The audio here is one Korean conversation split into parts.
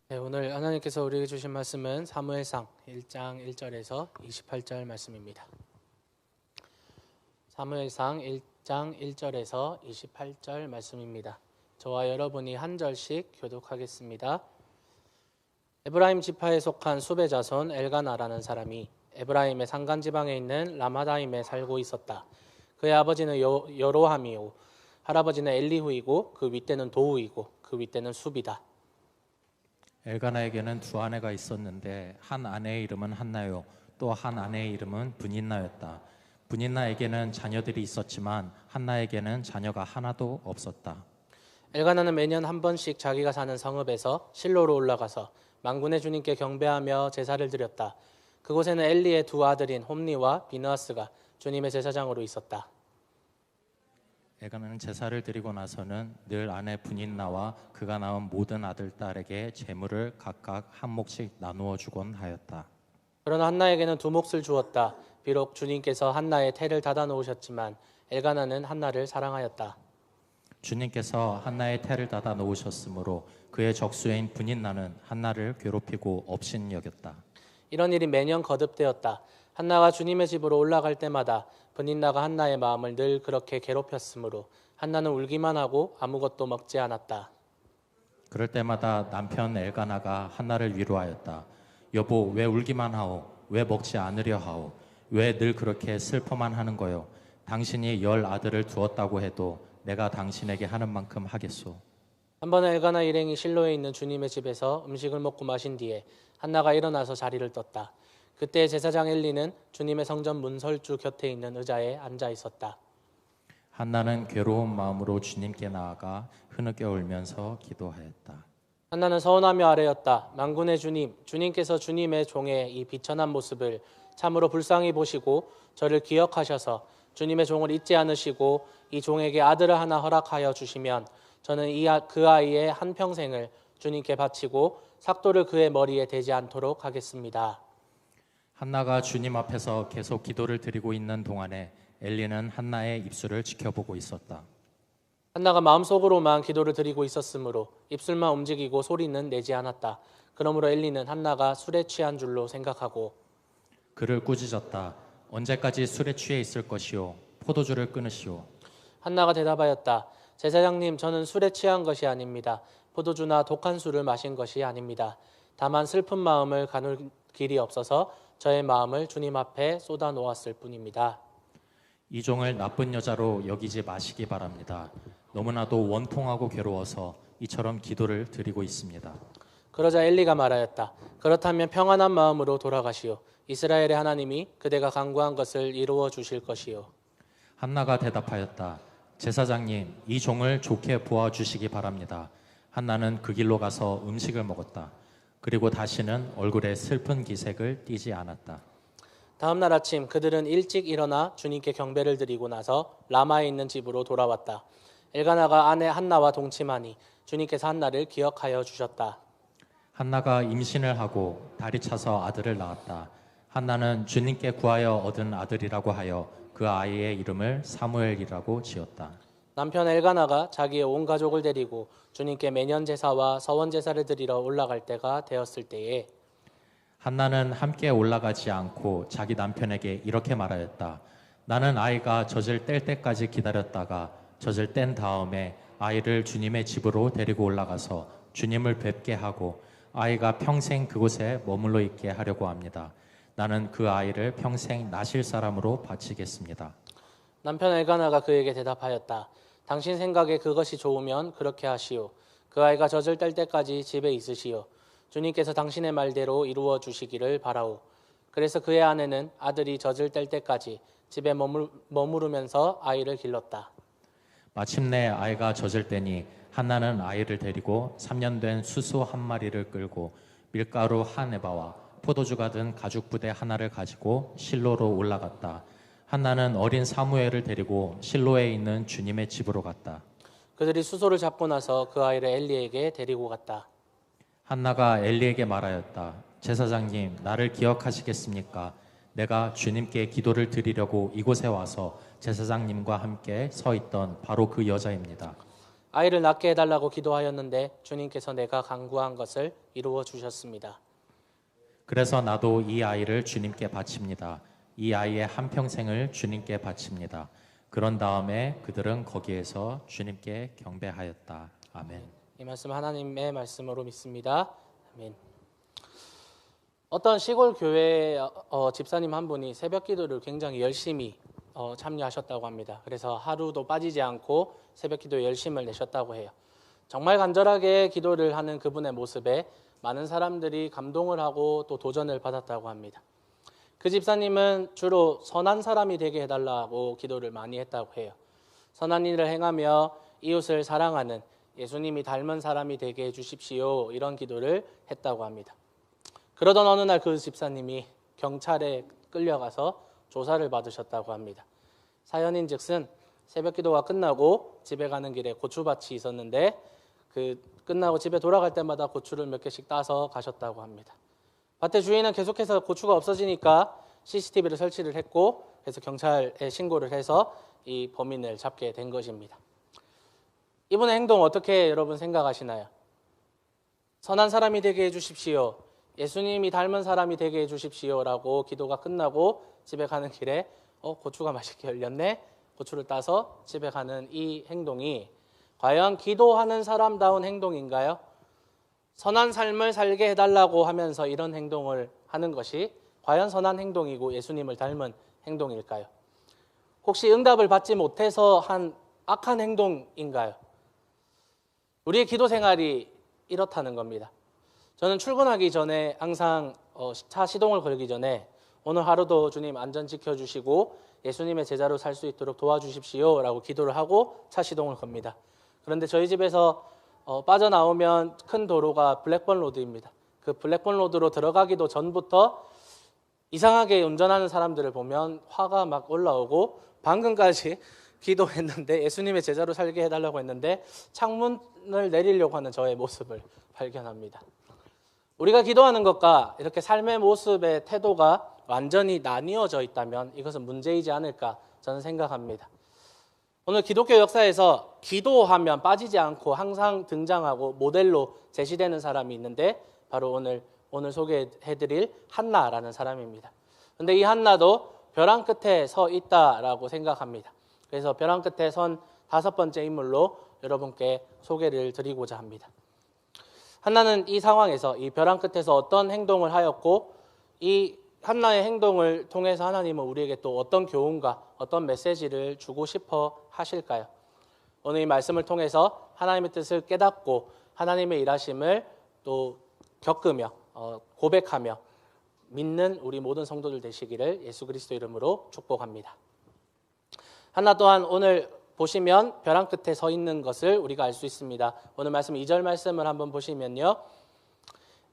네, 오늘 하나님께서 우리에게 주신 말씀은 사무엘상 1장 1절에서 28절 말씀입니다. 사무엘상 1장 1절에서 28절 말씀입니다. 저와 여러분이 한 절씩 교독하겠습니다. 에브라임 지파에 속한 수베 자손 엘가나라는 사람이 에브라임의 산간 지방에 있는 라마다임에 살고 있었다. 그의 아버지는 여로함이요 할아버지는 엘리후이고 그 윗대는 도우이고 그 윗대는 수비다. 엘가나에게는 두 아내가 있었는데 한 아내의 이름은 한나요, 또 한 아내의 이름은 브닌나였다. 브닌나에게는 자녀들이 있었지만 한나에게는 자녀가 하나도 없었다. 엘가나는 매년 한 번씩 자기가 사는 성읍에서 실로로 올라가서 만군의 주님께 경배하며 제사를 드렸다. 그곳에는 엘리의 두 아들인 홈니와 비느하스가 주님의 제사장으로 있었다. 엘가나는 제사를 드리고 나서는 늘 아내 브닌나와 그가 낳은 모든 아들 딸에게 재물을 각각 한 몫씩 나누어 주곤 하였다. 그러나 한나에게는 두 몫을 주었다. 비록 주님께서 한나의 태를 닫아 놓으셨지만 엘가나는 한나를 사랑하였다. 주님께서 한나의 태를 닫아 놓으셨으므로 그의 적수인 브닌나는 한나를 괴롭히고 업신 여겼다. 이런 일이 매년 거듭되었다. 한나가 주님의 집으로 올라갈 때마다 브닌나가 한나의 마음을 늘 그렇게 괴롭혔으므로 한나는 울기만 하고 아무것도 먹지 않았다. 그럴 때마다 남편 엘가나가 한나를 위로하였다. 여보, 왜 울기만 하오? 왜 먹지 않으려 하오? 왜 늘 그렇게 슬퍼만 하는 거요? 당신이 10 아들을 두었다고 해도 내가 당신에게 하는 만큼 하겠소. 한 번은 엘가나 일행이 실로에 있는 주님의 집에서 음식을 먹고 마신 뒤에 한나가 일어나서 자리를 떴다. 그때 제사장 엘리는 주님의 성전 문설주 곁에 있는 의자에 앉아 있었다. 한나는 괴로운 마음으로 주님께 나아가 흐느껴 울면서 기도하였다. 한나는 서운하며 아뢰었다. 만군의 주님, 주님께서 주님의 종의 이 비천한 모습을 참으로 불쌍히 보시고 저를 기억하셔서 주님의 종을 잊지 않으시고 이 종에게 아들을 하나 허락하여 주시면 저는 그 아이의 한평생을 주님께 바치고 삭도를 그의 머리에 대지 않도록 하겠습니다. 한나가 주님 앞에서 계속 기도를 드리고 있는 동안에 엘리는 한나의 입술을 지켜보고 있었다. 한나가 마음속으로만 기도를 드리고 있었으므로 입술만 움직이고 소리는 내지 않았다. 그러므로 엘리는 한나가 술에 취한 줄로 생각하고 그를 꾸짖었다. 언제까지 술에 취해 있을 것이오? 포도주를 끊으시오. 한나가 대답하였다. 제사장님, 저는 술에 취한 것이 아닙니다. 포도주나 독한 술을 마신 것이 아닙니다. 다만 슬픈 마음을 가눌 길이 없어서 저의 마음을 주님 앞에 쏟아 놓았을 뿐입니다. 이 종을 나쁜 여자로 여기지 마시기 바랍니다. 너무나도 원통하고 괴로워서 이처럼 기도를 드리고 있습니다. 그러자 엘리가 말하였다. 그렇다면 평안한 마음으로 돌아가시오. 이스라엘의 하나님이 그대가 간구한 것을 이루어 주실 것이요. 한나가 대답하였다. 제사장님, 이 종을 좋게 보아주시기 바랍니다. 한나는 그 길로 가서 음식을 먹었다. 그리고 다시는 얼굴에 슬픈 기색을 띠지 않았다. 다음 날 아침 그들은 일찍 일어나 주님께 경배를 드리고 나서 라마에 있는 집으로 돌아왔다. 엘가나가 아내 한나와 동침하니 주님께서 한나를 기억하여 주셨다. 한나가 임신을 하고 달이 차서 아들을 낳았다. 한나는 주님께 구하여 얻은 아들이라고 하여 그 아이의 이름을 사무엘이라고 지었다. 남편 엘가나가 자기의 온 가족을 데리고 주님께 매년 제사와 서원 제사를 드리러 올라갈 때가 되었을 때에 한나는 함께 올라가지 않고 자기 남편에게 이렇게 말하였다. 나는 아이가 젖을 뗄 때까지 기다렸다가 젖을 뗀 다음에 아이를 주님의 집으로 데리고 올라가서 주님을 뵙게 하고 아이가 평생 그곳에 머물러 있게 하려고 합니다. 나는 그 아이를 평생 나실 사람으로 바치겠습니다. 남편 엘가나가 그에게 대답하였다. 당신 생각에 그것이 좋으면 그렇게 하시오. 그 아이가 젖을 뗄 때까지 집에 있으시오. 주님께서 당신의 말대로 이루어 주시기를 바라오. 그래서 그의 아내는 아들이 젖을 뗄 때까지 집에 머무르면서 아이를 길렀다. 마침내 아이가 젖을 때니 한나는 아이를 데리고 3년 된 수소 한 마리를 끌고 밀가루 한 에바와 포도주가 든 가죽 부대 하나를 가지고 실로로 올라갔다. 한나는 어린 사무엘을 데리고 실로에 있는 주님의 집으로 갔다. 그들이 수소를 잡고 나서 그 아이를 엘리에게 데리고 갔다. 한나가 엘리에게 말하였다. 제사장님, 나를 기억하시겠습니까? 내가 주님께 기도를 드리려고 이곳에 와서 제사장님과 함께 서 있던 바로 그 여자입니다. 아이를 낳게 해달라고 기도하였는데 주님께서 내가 간구한 것을 이루어 주셨습니다. 그래서 나도 이 아이를 주님께 바칩니다. 이 아이의 한평생을 주님께 바칩니다. 그런 다음에 그들은 거기에서 주님께 경배하였다. 아멘. 이 말씀 하나님의 말씀으로 믿습니다. 아멘. 어떤 시골 교회 집사님 한 분이 새벽 기도를 굉장히 열심히 참여하셨다고 합니다. 그래서 하루도 빠지지 않고 새벽 기도에 열심을 내셨다고 해요. 정말 간절하게 기도를 하는 그분의 모습에 많은 사람들이 감동을 하고 또 도전을 받았다고 합니다. 그 집사님은 주로 선한 사람이 되게 해달라고 기도를 많이 했다고 해요. 선한 일을 행하며 이웃을 사랑하는 예수님이 닮은 사람이 되게 해주십시오, 이런 기도를 했다고 합니다. 그러던 어느 날 그 집사님이 경찰에 끌려가서 조사를 받으셨다고 합니다. 사연인즉슨 새벽 기도가 끝나고 집에 가는 길에 고추밭이 있었는데 그 끝나고 집에 돌아갈 때마다 고추를 몇 개씩 따서 가셨다고 합니다. 밭의 주인은 계속해서 고추가 없어지니까 CCTV를 설치를 했고, 그래서 경찰에 신고를 해서 이 범인을 잡게 된 것입니다. 이분의 행동 어떻게 여러분 생각하시나요? 선한 사람이 되게 해주십시오, 예수님이 닮은 사람이 되게 해주십시오라고 기도가 끝나고 집에 가는 길에 고추가 맛있게 열렸네, 고추를 따서 집에 가는 이 행동이 과연 기도하는 사람다운 행동인가요? 선한 삶을 살게 해달라고 하면서 이런 행동을 하는 것이 과연 선한 행동이고 예수님을 닮은 행동일까요? 혹시 응답을 받지 못해서 한 악한 행동인가요? 우리의 기도 생활이 이렇다는 겁니다. 저는 출근하기 전에 항상 차 시동을 걸기 전에 오늘 하루도 주님 안전 지켜주시고 예수님의 제자로 살 수 있도록 도와주십시오 라고 기도를 하고 차 시동을 겁니다. 그런데 저희 집에서 빠져나오면 큰 도로가 블랙번 로드입니다. 그 블랙번 로드로 들어가기도 전부터 이상하게 운전하는 사람들을 보면 화가 막 올라오고, 방금까지 기도했는데 예수님의 제자로 살게 해달라고 했는데 창문을 내리려고 하는 저의 모습을 발견합니다. 우리가 기도하는 것과 이렇게 삶의 모습의 태도가 완전히 나뉘어져 있다면 이것은 문제이지 않을까 저는 생각합니다. 오늘 기독교 역사에서 기도하면 빠지지 않고 항상 등장하고 모델로 제시되는 사람이 있는데 바로 오늘 소개해드릴 한나라는 사람입니다. 그런데 이 한나도 벼랑 끝에 서 있다라고 생각합니다. 그래서 벼랑 끝에 선 5번째 인물로 여러분께 소개를 드리고자 합니다. 한나는 이 상황에서 이 벼랑 끝에서 어떤 행동을 하였고, 이 한나의 행동을 통해서 하나님은 우리에게 또 어떤 교훈과 어떤 메시지를 주고 싶어 하실까요? 오늘 이 말씀을 통해서 하나님의 뜻을 깨닫고 하나님의 일하심을 또 겪으며 고백하며 믿는 우리 모든 성도들 되시기를 예수 그리스도 이름으로 축복합니다. 한나 또한 오늘 보시면 벼랑 끝에 서 있는 것을 우리가 알 수 있습니다. 오늘 말씀 2절 말씀을 한번 보시면요,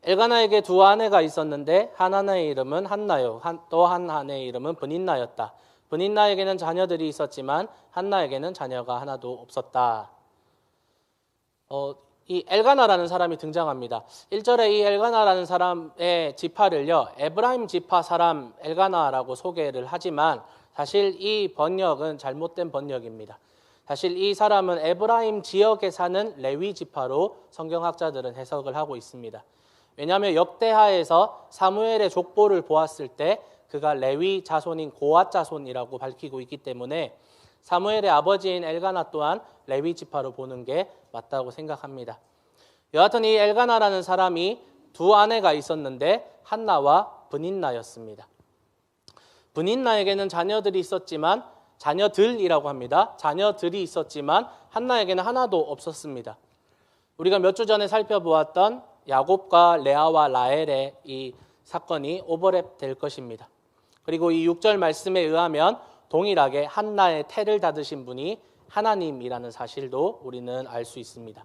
엘가나에게 두 아내가 있었는데 한 아내의 이름은 한나요, 또 한 아내의 이름은 브닌나였다. 브닌나에게는 자녀들이 있었지만 한나에게는 자녀가 하나도 없었다. 이 엘가나라는 사람이 등장합니다. 1절에 이 엘가나라는 사람의 지파를요, 에브라임 지파 사람 엘가나라고 소개를 하지만 사실 이 번역은 잘못된 번역입니다. 사실 이 사람은 에브라임 지역에 사는 레위 지파로 성경학자들은 해석을 하고 있습니다. 왜냐하면 역대하에서 사무엘의 족보를 보았을 때 그가 레위 자손인 고앗 자손이라고 밝히고 있기 때문에 사무엘의 아버지인 엘가나 또한 레위 지파로 보는 게 맞다고 생각합니다. 여하튼 이 엘가나라는 사람이 두 아내가 있었는데 한나와 브닌나였습니다. 브닌나에게는 자녀들이 있었지만, 자녀들이라고 합니다. 자녀들이 있었지만 한나에게는 하나도 없었습니다. 우리가 몇 주 전에 살펴보았던 야곱과 레아와 라헬의 이 사건이 오버랩 될 것입니다. 그리고 이 6절 말씀에 의하면 동일하게 한나의 태를 닫으신 분이 하나님이라는 사실도 우리는 알 수 있습니다.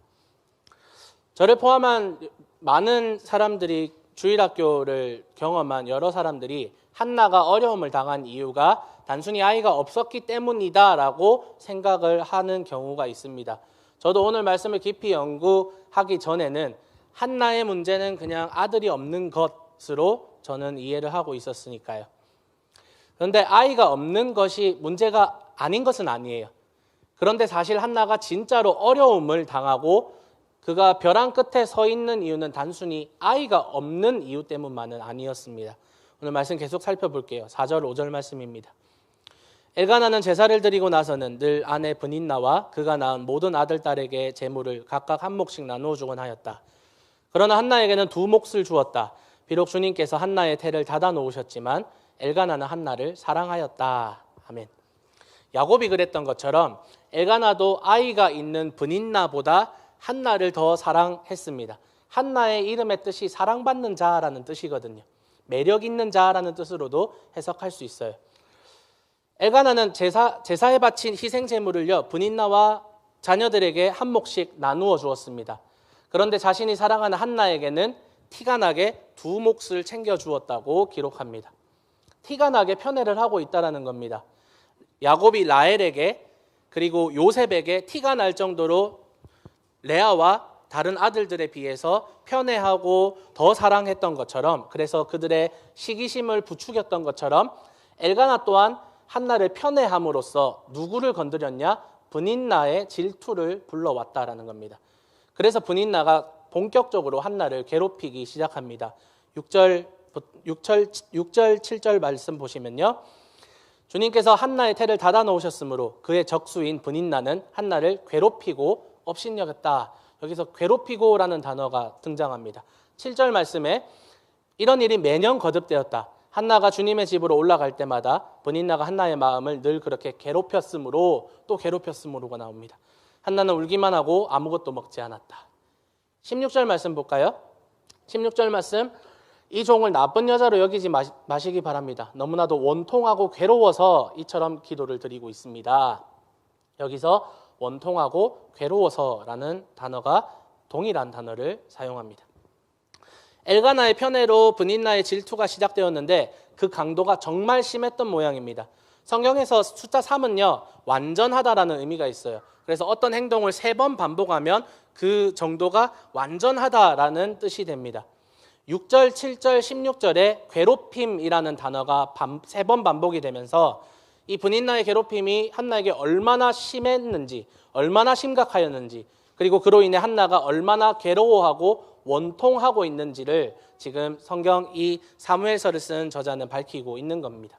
저를 포함한 많은 사람들이, 주일학교를 경험한 여러 사람들이 한나가 어려움을 당한 이유가 단순히 아이가 없었기 때문이다라고 생각을 하는 경우가 있습니다. 저도 오늘 말씀을 깊이 연구하기 전에는 한나의 문제는 그냥 아들이 없는 것으로 저는 이해를 하고 있었으니까요. 그런데 아이가 없는 것이 문제가 아닌 것은 아니에요. 그런데 사실 한나가 진짜로 어려움을 당하고 그가 벼랑 끝에 서 있는 이유는 단순히 아이가 없는 이유 때문만은 아니었습니다. 오늘 말씀 계속 살펴볼게요. 4절 5절 말씀입니다. 엘가나는 제사를 드리고 나서는 늘 아내 브닌나와 그가 낳은 모든 아들 딸에게 제물을 각각 한 몫씩 나누어 주곤 하였다. 그러나 한나에게는 두 몫을 주었다. 비록 주님께서 한나의 태를 닫아 놓으셨지만 엘가나는 한나를 사랑하였다. 아멘. 야곱이 그랬던 것처럼 엘가나도 아이가 있는 브닌나보다 한나를 더 사랑했습니다. 한나의 이름의 뜻이 사랑받는 자라는 뜻이거든요. 매력 있는 자라는 뜻으로도 해석할 수 있어요. 엘가나는 제사에 바친 희생 제물을요 브닌나와 자녀들에게 한 몫씩 나누어 주었습니다. 그런데 자신이 사랑하는 한나에게는 티가 나게 두 몫을 챙겨 주었다고 기록합니다. 티가 나게 편애를 하고 있다는 겁니다. 야곱이 라헬에게 그리고 요셉에게 티가 날 정도로 레아와 다른 아들들에 비해서 편애하고 더 사랑했던 것처럼, 그래서 그들의 시기심을 부추겼던 것처럼 엘가나 또한 한나를 편애함으로써 누구를 건드렸냐? 브닌나의 질투를 불러왔다라는 겁니다. 그래서 브닌나가 본격적으로 한나를 괴롭히기 시작합니다. 6절 7절 말씀 보시면요, 주님께서 한나의 태를 닫아 놓으셨으므로 그의 적수인 브닌나는 한나를 괴롭히고 업신여겼다. 여기서 괴롭히고라는 단어가 등장합니다. 7절 말씀에 이런 일이 매년 거듭되었다. 한나가 주님의 집으로 올라갈 때마다 브닌나가 한나의 마음을 늘 그렇게 괴롭혔으므로, 또 괴롭혔으므로가 나옵니다. 한나는 울기만 하고 아무것도 먹지 않았다. 16절 말씀 볼까요? 16절 말씀, 이 종을 나쁜 여자로 여기지 마시기 바랍니다. 너무나도 원통하고 괴로워서 이처럼 기도를 드리고 있습니다. 여기서 원통하고 괴로워서라는 단어가 동일한 단어를 사용합니다. 엘가나의 편애로 브닌나의 질투가 시작되었는데 그 강도가 정말 심했던 모양입니다. 성경에서 숫자 3은요 완전하다라는 의미가 있어요. 그래서 어떤 행동을 3번 반복하면 그 정도가 완전하다라는 뜻이 됩니다. 6절, 7절, 16절에 괴롭힘이라는 단어가 3번 반복이 되면서 이 브닌나의 괴롭힘이 한나에게 얼마나 심했는지, 얼마나 심각하였는지, 그리고 그로 인해 한나가 얼마나 괴로워하고 원통하고 있는지를 지금 성경 이 사무엘서를 쓴 저자는 밝히고 있는 겁니다.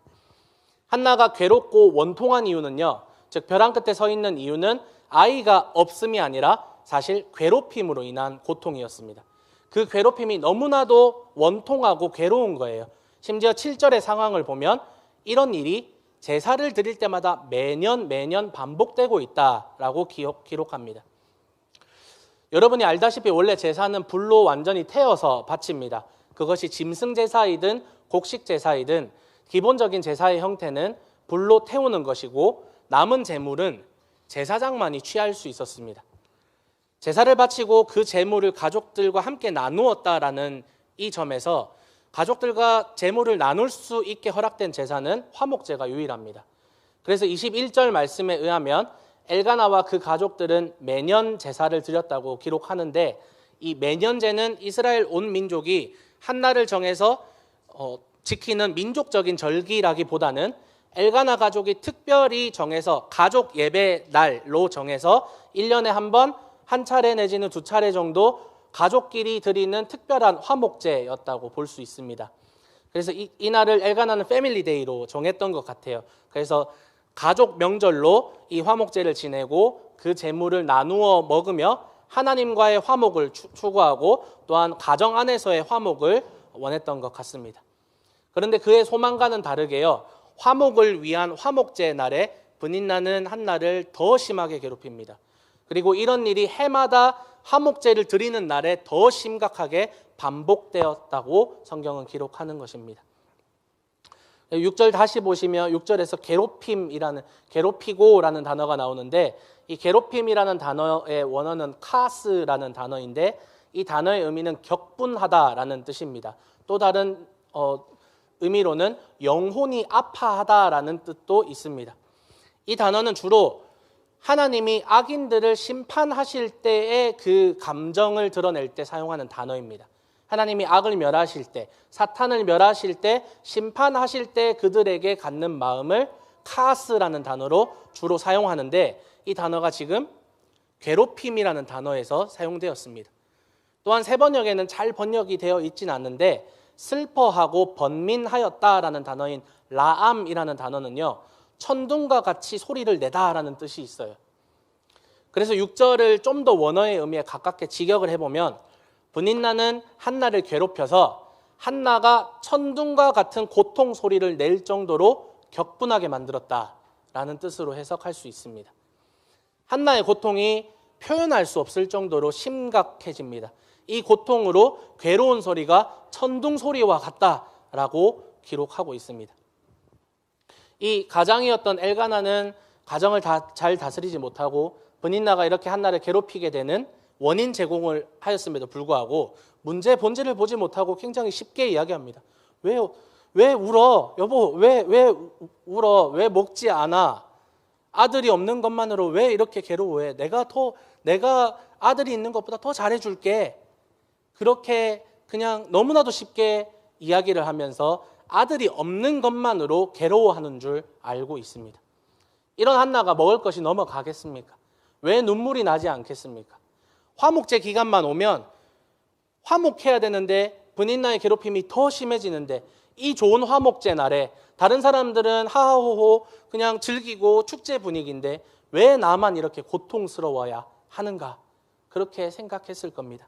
한나가 괴롭고 원통한 이유는요, 즉 벼랑 끝에 서 있는 이유는 아이가 없음이 아니라 사실 괴롭힘으로 인한 고통이었습니다. 그 괴롭힘이 너무나도 원통하고 괴로운 거예요. 심지어 7절의 상황을 보면 이런 일이 제사를 드릴 때마다 매년 반복되고 있다라고 기록합니다. 여러분이 알다시피 원래 제사는 불로 완전히 태워서 바칩니다. 그것이 짐승 제사이든 곡식 제사이든 기본적인 제사의 형태는 불로 태우는 것이고 남은 제물은 제사장만이 취할 수 있었습니다. 제사를 바치고 그 제물을 가족들과 함께 나누었다라는 이 점에서 가족들과 제물을 나눌 수 있게 허락된 제사는 화목제가 유일합니다. 그래서 21절 말씀에 의하면 엘가나와 그 가족들은 매년 제사를 드렸다고 기록하는데, 이 매년제는 이스라엘 온 민족이 한날을 정해서 지키는 민족적인 절기라기보다는 엘가나 가족이 특별히 정해서 가족 예배 날로 정해서 1년에 한 번, 한 차례 내지는 2차례 정도 가족끼리 드리는 특별한 화목제였다고 볼 수 있습니다. 그래서 이 날을 엘가나는 패밀리데이로 정했던 것 같아요. 그래서 가족 명절로 이 화목제를 지내고 그 제물을 나누어 먹으며 하나님과의 화목을 추구하고 또한 가정 안에서의 화목을 원했던 것 같습니다. 그런데 그의 소망과는 다르게요, 화목을 위한 화목제 날에 브닌나는 한나를 더 심하게 괴롭힙니다. 그리고 이런 일이 해마다 화목제를 드리는 날에 더 심각하게 반복되었다고 성경은 기록하는 것입니다. 6절 다시 보시면 6절에서 괴롭히고라는 단어가 나오는데, 이 괴롭힘이라는 단어의 원어는 카스라는 단어인데 이 단어의 의미는 격분하다라는 뜻입니다. 또 다른 의미로는 영혼이 아파하다라는 뜻도 있습니다. 이 단어는 주로 하나님이 악인들을 심판하실 때의 그 감정을 드러낼 때 사용하는 단어입니다. 하나님이 악을 멸하실 때, 사탄을 멸하실 때, 심판하실 때 그들에게 갖는 마음을 카스라는 단어로 주로 사용하는데, 이 단어가 지금 괴롭힘이라는 단어에서 사용되었습니다. 또한 세 번역에는 잘 번역이 되어 있지는 않는데 슬퍼하고 번민하였다라는 단어인 라암이라는 단어는요, 천둥과 같이 소리를 내다라는 뜻이 있어요. 그래서 6절을 좀 더 원어의 의미에 가깝게 직역을 해보면 브닌나는 한나를 괴롭혀서 한나가 천둥과 같은 고통 소리를 낼 정도로 격분하게 만들었다라는 뜻으로 해석할 수 있습니다. 한나의 고통이 표현할 수 없을 정도로 심각해집니다. 이 고통으로 괴로운 소리가 천둥 소리와 같다라고 기록하고 있습니다. 이 가장이었던 엘가나는 가정을 잘 다스리지 못하고 브닌나가 이렇게 한나를 괴롭히게 되는 원인 제공을 하였음에도 불구하고 문제의 본질을 보지 못하고 굉장히 쉽게 이야기합니다. 왜 울어? 여보, 왜 울어? 왜 먹지 않아? 아들이 없는 것만으로 왜 이렇게 괴로워해? 내가 아들이 있는 것보다 더 잘해줄게. 그렇게 그냥 너무나도 쉽게 이야기를 하면서 아들이 없는 것만으로 괴로워하는 줄 알고 있습니다. 이런 한나가 먹을 것이 넘어가겠습니까? 왜 눈물이 나지 않겠습니까? 화목제 기간만 오면 화목해야 되는데 브닌나의 괴롭힘이 더 심해지는데 이 좋은 화목제 날에 다른 사람들은 하하호호 그냥 즐기고 축제 분위기인데 왜 나만 이렇게 고통스러워야 하는가? 그렇게 생각했을 겁니다.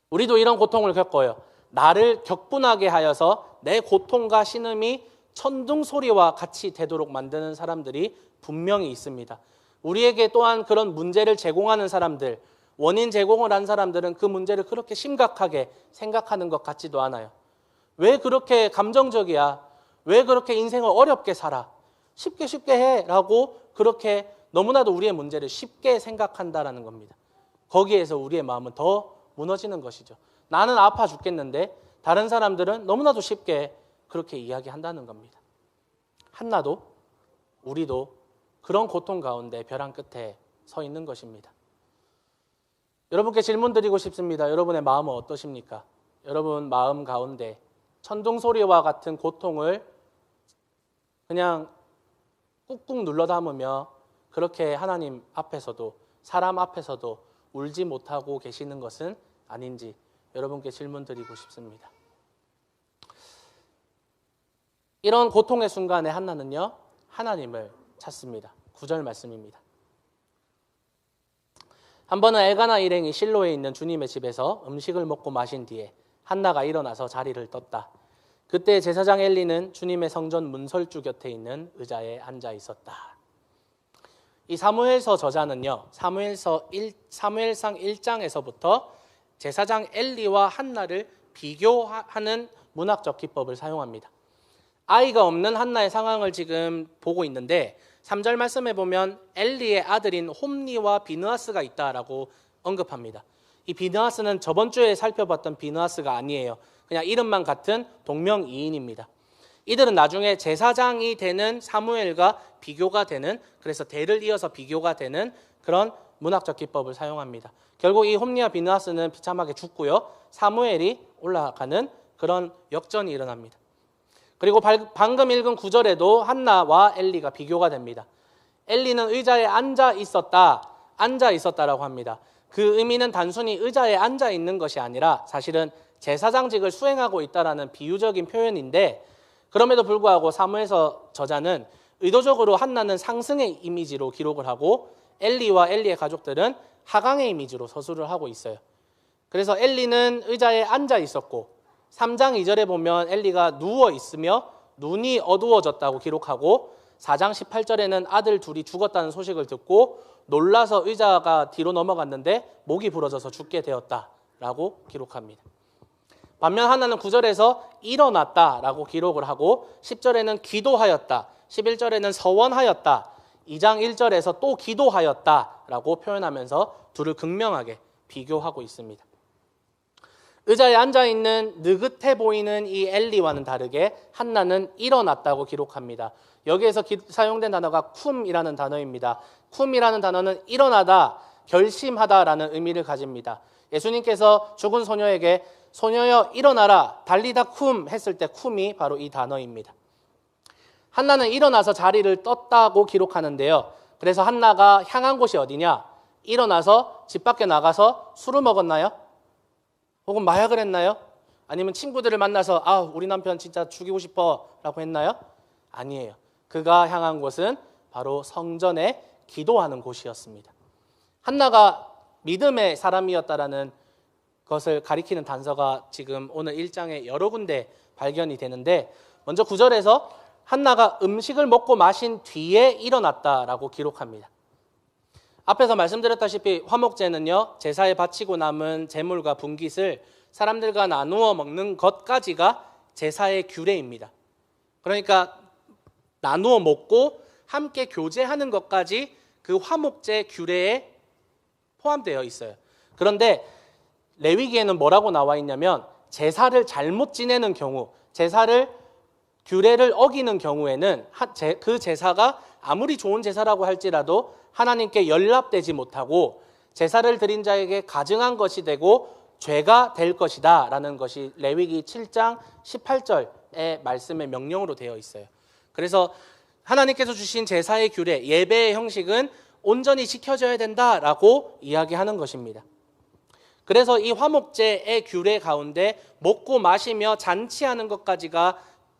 우리도 이런 고통을 겪어요. 나를 격분하게 하여서 내 고통과 신음이 천둥 소리와 같이 되도록 만드는 사람들이 분명히 있습니다. 우리에게 또한 그런 문제를 제공하는 사람들, 원인 제공을 한 사람들은 그 문제를 그렇게 심각하게 생각하는 것 같지도 않아요. 왜 그렇게 감정적이야? 왜 그렇게 인생을 어렵게 살아? 쉽게 해 라고 그렇게 너무나도 우리의 문제를 쉽게 생각한다라는 겁니다. 거기에서 우리의 마음은 더 무너지는 것이죠. 나는 아파 죽겠는데 다른 사람들은 너무나도 쉽게 그렇게 이야기한다는 겁니다. 한나도 우리도 그런 고통 가운데 벼랑 끝에 서 있는 것입니다. 여러분께 질문 드리고 싶습니다. 여러분의 마음은 어떠십니까? 여러분 마음 가운데 천둥 소리와 같은 고통을 그냥 꾹꾹 눌러 담으며 그렇게 하나님 앞에서도 사람 앞에서도 울지 못하고 계시는 것은 아닌지 여러분께 질문 드리고 싶습니다. 이런 고통의 순간에 한나는요, 하나님을 찾습니다. 9절 말씀입니다. 한 번은 엘가나 일행이 실로에 있는 주님의 집에서 음식을 먹고 마신 뒤에 한나가 일어나서 자리를 떴다. 그때 제사장 엘리는 주님의 성전 문설주 곁에 있는 의자에 앉아 있었다. 이 사무엘서 저자는요, 사무엘상 1장에서부터 제사장 엘리와 한나를 비교하는 문학적 기법을 사용합니다. 아이가 없는 한나의 상황을 지금 보고 있는데 3절 말씀에 보면 엘리의 아들인 홈니와 비느하스가 있다라고 언급합니다. 이 비느하스는 저번 주에 살펴봤던 비느하스가 아니에요. 그냥 이름만 같은 동명이인입니다. 이들은 나중에 제사장이 되는 사무엘과 비교가 되는, 그래서 대를 이어서 비교가 되는 그런 문학적 기법을 사용합니다. 결국 이 홈니와 비느하스는 비참하게 죽고요, 사무엘이 올라가는 그런 역전이 일어납니다. 그리고 방금 읽은 9절에도 한나와 엘리가 비교가 됩니다. 엘리는 의자에 앉아 있었다라고 합니다. 그 의미는 단순히 의자에 앉아 있는 것이 아니라 사실은 제사장직을 수행하고 있다라는 비유적인 표현인데, 그럼에도 불구하고 사무엘서 저자는 의도적으로 한나는 상승의 이미지로 기록을 하고 엘리와 엘리의 가족들은 하강의 이미지로 서술을 하고 있어요. 그래서 엘리는 의자에 앉아 있었고 3장 2절에 보면 엘리가 누워 있으며 눈이 어두워졌다고 기록하고 4장 18절에는 아들 둘이 죽었다는 소식을 듣고 놀라서 의자가 뒤로 넘어갔는데 목이 부러져서 죽게 되었다라고 기록합니다. 반면 한나는 9절에서 일어났다라고 기록을 하고 10절에는 기도하였다, 11절에는 서원하였다, 2장 1절에서 또 기도하였다라고 표현하면서 둘을 극명하게 비교하고 있습니다. 의자에 앉아있는 느긋해 보이는 이 엘리와는 다르게 한나는 일어났다고 기록합니다. 여기에서 사용된 단어가 쿰이라는 단어입니다. 쿰이라는 단어는 일어나다, 결심하다라는 의미를 가집니다. 예수님께서 죽은 소녀에게 소녀여 일어나라 달리다 쿰 했을 때 쿰이 바로 이 단어입니다. 한나는 일어나서 자리를 떴다고 기록하는데요, 그래서 한나가 향한 곳이 어디냐? 일어나서 집 밖에 나가서 술을 먹었나요? 혹은 마약을 했나요? 아니면 친구들을 만나서 우리 남편 진짜 죽이고 싶어 라고 했나요? 아니에요. 그가 향한 곳은 바로 성전에 기도하는 곳이었습니다. 한나가 믿음의 사람이었다라는 것을 가리키는 단서가 지금 오늘 1장에 여러 군데 발견이 되는데, 먼저 9절에서 한나가 음식을 먹고 마신 뒤에 일어났다라고 기록합니다. 앞에서 말씀드렸다시피 화목제는요, 제사에 바치고 남은 제물과 분깃을 사람들과 나누어 먹는 것까지가 제사의 규례입니다. 그러니까 나누어 먹고 함께 교제하는 것까지 그 화목제 규례에 포함되어 있어요. 그런데 레위기에는 뭐라고 나와 있냐면, 제사를 잘못 지내는 경우, 제사를 규례를 어기는 경우에는 그 제사가 아무리 좋은 제사라고 할지라도 하나님께 연락되지 못하고 제사를 드린 자에게 가증한 것이 되고 죄가 될 것이다 라는 것이 레위기 7장 18절의 말씀의 명령으로 되어 있어요. 그래서 하나님께서 주신 제사의 규례, 예배의 형식은 온전히 지켜져야 된다라고 이야기하는 것입니다. 그래서 이 화목제의 규례 가운데 먹고 마시며 잔치하는 것까지가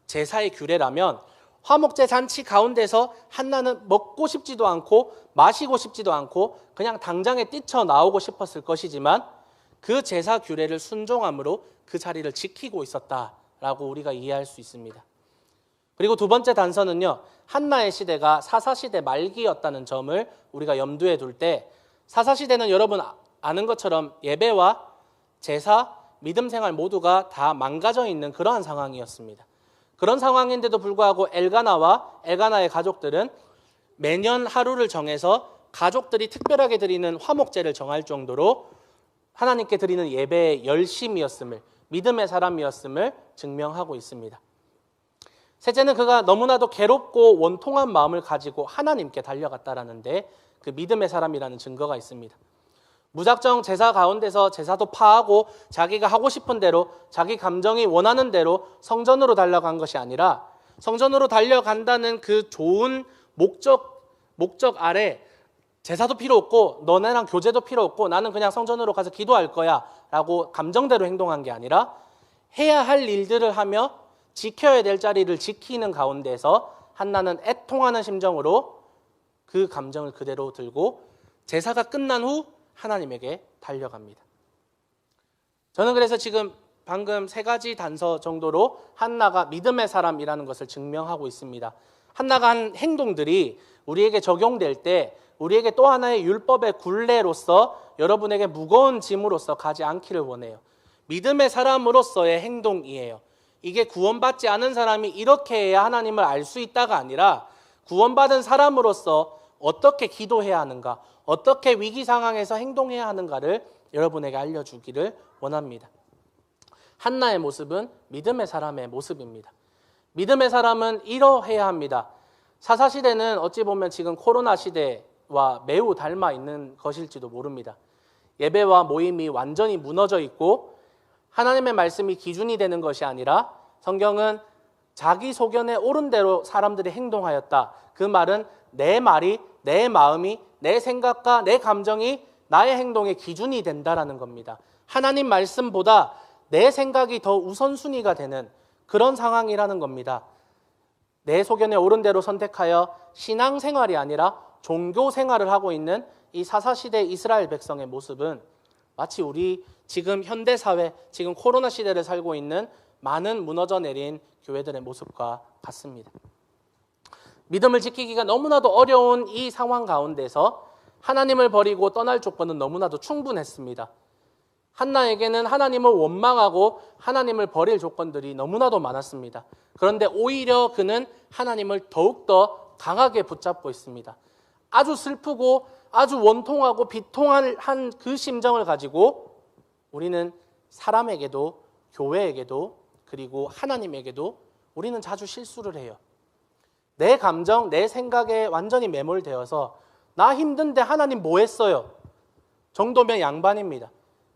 제사의 규례라면, 화목제 잔치 가운데서 한나는 먹고 싶지도 않고 마시고 싶지도 않고 그냥 당장에 뛰쳐나오고 싶었을 것이지만 그 제사 규례를 순종함으로 그 자리를 지키고 있었다라고 우리가 이해할 수 있습니다. 그리고 두 번째 단서는요, 한나의 시대가 사사시대 말기였다는 점을 우리가 염두에 둘 때, 사사시대는 여러분 아는 것처럼 예배와 제사, 믿음 생활 모두가 다 망가져 있는 그러한 상황이었습니다. 그런 상황인데도 불구하고 엘가나의 가족들은 매년 하루를 정해서 가족들이 특별하게 드리는 화목제를 정할 정도로 하나님께 드리는 예배의 열심이었음을, 믿음의 사람이었음을 증명하고 있습니다. 셋째는 그가 너무나도 괴롭고 원통한 마음을 가지고 하나님께 달려갔다라는 데 그 믿음의 사람이라는 증거가 있습니다. 무작정 제사 가운데서 제사도 파하고 자기가 하고 싶은 대로, 자기 감정이 원하는 대로 성전으로 달려간 것이 아니라, 성전으로 달려간다는 그 좋은 목적 아래 제사도 필요 없고 너네랑 교제도 필요 없고 나는 그냥 성전으로 가서 기도할 거야 라고 감정대로 행동한 게 아니라, 해야 할 일들을 하며 지켜야 될 자리를 지키는 가운데서 한나는 애통하는 심정으로 그 감정을 그대로 들고 제사가 끝난 후 하나님에게 달려갑니다. 저는 그래서 지금 방금 세 가지 단서 정도로 한나가 믿음의 사람이라는 것을 증명하고 있습니다. 한나가 한 행동들이 우리에게 적용될 때 우리에게 또 하나의 율법의 굴레로서, 여러분에게 무거운 짐으로서 가지 않기를 원해요. 믿음의 사람으로서의 행동이에요. 이게 구원받지 않은 사람이 이렇게 해야 하나님을 알 수 있다가 아니라, 구원받은 사람으로서 어떻게 기도해야 하는가, 어떻게 위기 상황에서 행동해야 하는가를 여러분에게 알려주기를 원합니다. 한나의 모습은 믿음의 사람의 모습입니다. 믿음의 사람은 이러해야 합니다. 사사시대는 어찌 보면 지금 코로나 시대와 매우 닮아 있는 것일지도 모릅니다. 예배와 모임이 완전히 무너져 있고 하나님의 말씀이 기준이 되는 것이 아니라, 성경은 자기 소견에 옳은 대로 사람들이 행동하였다. 그 말은 내 말이, 내 마음이, 내 생각과 내 감정이 나의 행동의 기준이 된다라는 겁니다. 하나님 말씀보다 내 생각이 더 우선순위가 되는 그런 상황이라는 겁니다. 내 소견에 옳은 대로 선택하여 신앙생활이 아니라 종교생활을 하고 있는 이 사사시대 이스라엘 백성의 모습은 마치 우리 지금 현대사회, 지금 코로나 시대를 살고 있는 많은 무너져 내린 교회들의 모습과 같습니다. 믿음을 지키기가 너무나도 어려운 이 상황 가운데서 하나님을 버리고 떠날 조건은 너무나도 충분했습니다. 한나에게는 하나님을 원망하고 하나님을 버릴 조건들이 너무나도 많았습니다. 그런데 오히려 그는 하나님을 더욱더 강하게 붙잡고 있습니다. 아주 슬프고 아주 원통하고 비통한 그 심정을 가지고 우리는 사람에게도, 교회에게도, 그리고 하나님에게도 우리는 자주 실수를 해요. 내 감정, 내 생각에 완전히 매몰되어서 나 힘든데 하나님 뭐 했어요? 정도면 양반입니다.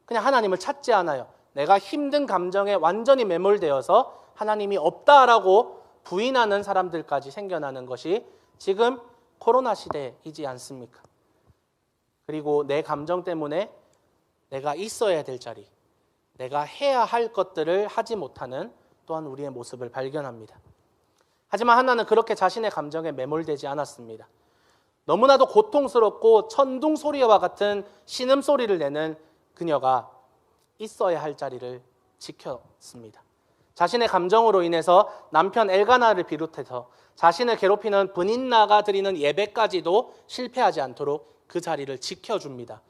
그냥 하나님을 찾지 않아요. 내가 힘든 감정에 완전히 매몰되어서 하나님이 없다라고 부인하는 사람들까지 생겨나는 것이 지금 코로나 시대이지 않습니까? 그리고 내 감정 때문에 내가 있어야 될 자리, 내가 해야 할 것들을 하지 못하는 또한 우리의 모습을 발견합니다. 하지만 한나는 그렇게 자신의 감정에 매몰되지 않았습니다. 너무나도 고통스럽고 천둥 소리와 같은 신음소리를 내는 그녀가 있어야 할 자리를 지켰습니다. 자신의 감정으로 인해서 남편 엘가나를 비롯해서 자신을 괴롭히는 브닌나가 드리는 예배까지도 실패하지 않도록 그 자리를 지켜줍니다.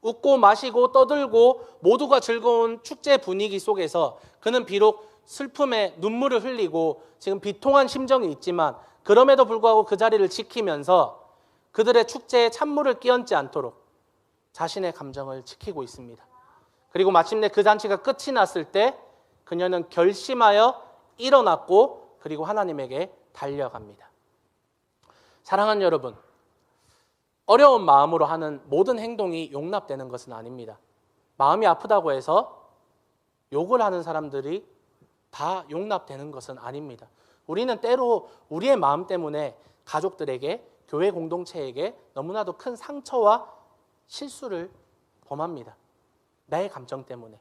웃고 마시고 떠들고 모두가 즐거운 축제 분위기 속에서 그는 비록 슬픔에 눈물을 흘리고 지금 비통한 심정이 있지만 그럼에도 불구하고 그 자리를 지키면서 그들의 축제에 찬물을 끼얹지 않도록 자신의 감정을 지키고 있습니다. 그리고 마침내 그 잔치가 끝이 났을 때 그녀는 결심하여 일어났고 그리고 하나님에게 달려갑니다. 사랑하는 여러분, 어려운 마음으로 하는 모든 행동이 용납되는 것은 아닙니다. 마음이 아프다고 해서 욕을 하는 사람들이 다 용납되는 것은 아닙니다. 우리는 때로 우리의 마음 때문에 가족들에게, 교회 공동체에게 너무나도 큰 상처와 실수를 범합니다. 나의 감정 때문에.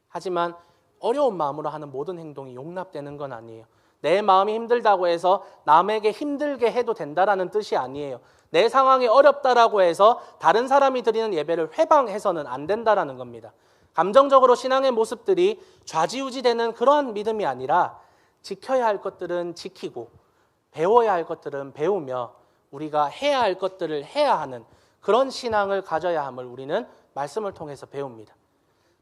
하지만 어려운 마음으로 하는 모든 행동이 용납되는 건 아니에요. 내 마음이 힘들다고 해서 남에게 힘들게 해도 된다라는 뜻이 아니에요. 내 상황이 어렵다라고 해서 다른 사람이 드리는 예배를 회방해서는 안 된다라는 겁니다. 감정적으로 신앙의 모습들이 좌지우지되는 그러한 믿음이 아니라 지켜야 할 것들은 지키고 배워야 할 것들은 배우며 우리가 해야 할 것들을 해야 하는 그런 신앙을 가져야 함을 우리는 말씀을 통해서 배웁니다.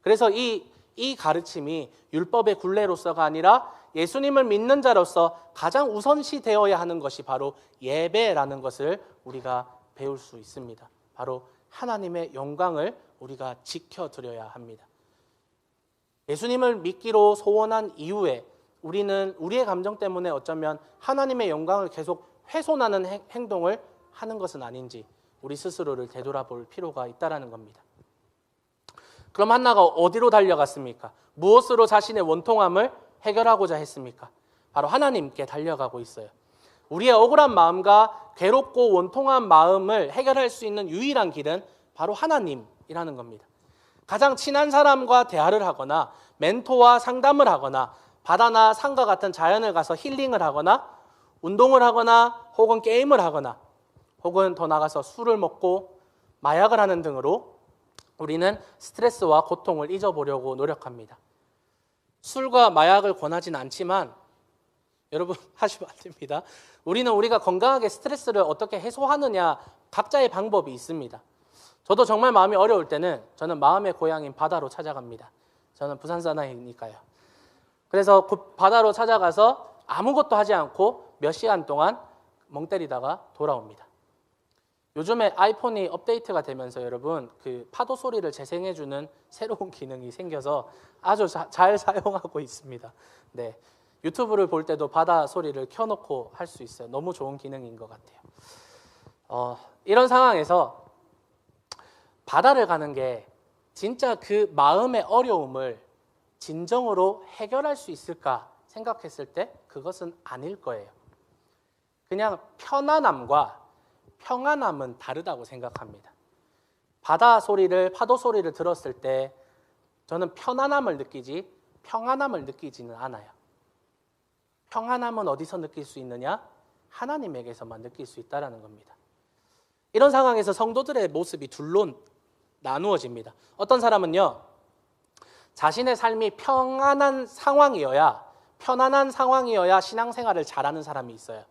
그래서 이 가르침이 율법의 굴레로서가 아니라 예수님을 믿는 자로서 가장 우선시 되어야 하는 것이 바로 예배라는 것을 우리가 배울 수 있습니다. 바로 하나님의 영광을 우리가 지켜드려야 합니다. 예수님을 믿기로 소원한 이후에 우리는 우리의 감정 때문에 어쩌면 하나님의 영광을 계속 훼손하는 행동을 하는 것은 아닌지 우리 스스로를 되돌아볼 필요가 있다는 겁니다. 그럼 한나가 어디로 달려갔습니까? 무엇으로 자신의 원통함을 해결하고자 했습니까? 바로 하나님께 달려가고 있어요. 우리의 억울한 마음과 괴롭고 원통한 마음을 해결할 수 있는 유일한 길은 바로 하나님이라는 겁니다. 가장 친한 사람과 대화를 하거나 멘토와 상담을 하거나 바다나 산과 같은 자연을 가서 힐링을 하거나 운동을 하거나 혹은 게임을 하거나 혹은 더 나아가서 술을 먹고 마약을 하는 등으로 우리는 스트레스와 고통을 잊어보려고 노력합니다. 술과 마약을 권하진 않지만 여러분 하시면 안 됩니다. 우리는 우리가 건강하게 스트레스를 어떻게 해소하느냐 각자의 방법이 있습니다. 저도 정말 마음이 어려울 때는 저는 마음의 고향인 바다로 찾아갑니다. 저는 부산 사나이니까요. 그래서 그 바다로 찾아가서 아무것도 하지 않고 몇 시간 동안 멍 때리다가 돌아옵니다. 요즘에 아이폰이 업데이트가 되면서 여러분 그 파도 소리를 재생해주는 새로운 기능이 생겨서 아주 잘 사용하고 있습니다. 네, 유튜브를 볼 때도 바다 소리를 켜놓고 할 수 있어요. 너무 좋은 기능인 것 같아요. 이런 상황에서 바다를 가는 게 진짜 그 마음의 어려움을 진정으로 해결할 수 있을까 생각했을 때 그것은 아닐 거예요. 그냥 편안함과 평안함은 다르다고 생각합니다. 바다 소리를, 파도 소리를 들었을 때 저는 편안함을 느끼지 평안함을 느끼지는 않아요. 평안함은 어디서 느낄 수 있느냐? 하나님에게서만 느낄 수 있다는 겁니다. 이런 상황에서 성도들의 모습이 둘로 나누어집니다. 어떤 사람은요, 자신의 삶이 편안한 상황이어야 신앙생활을 잘하는 사람이 있어요.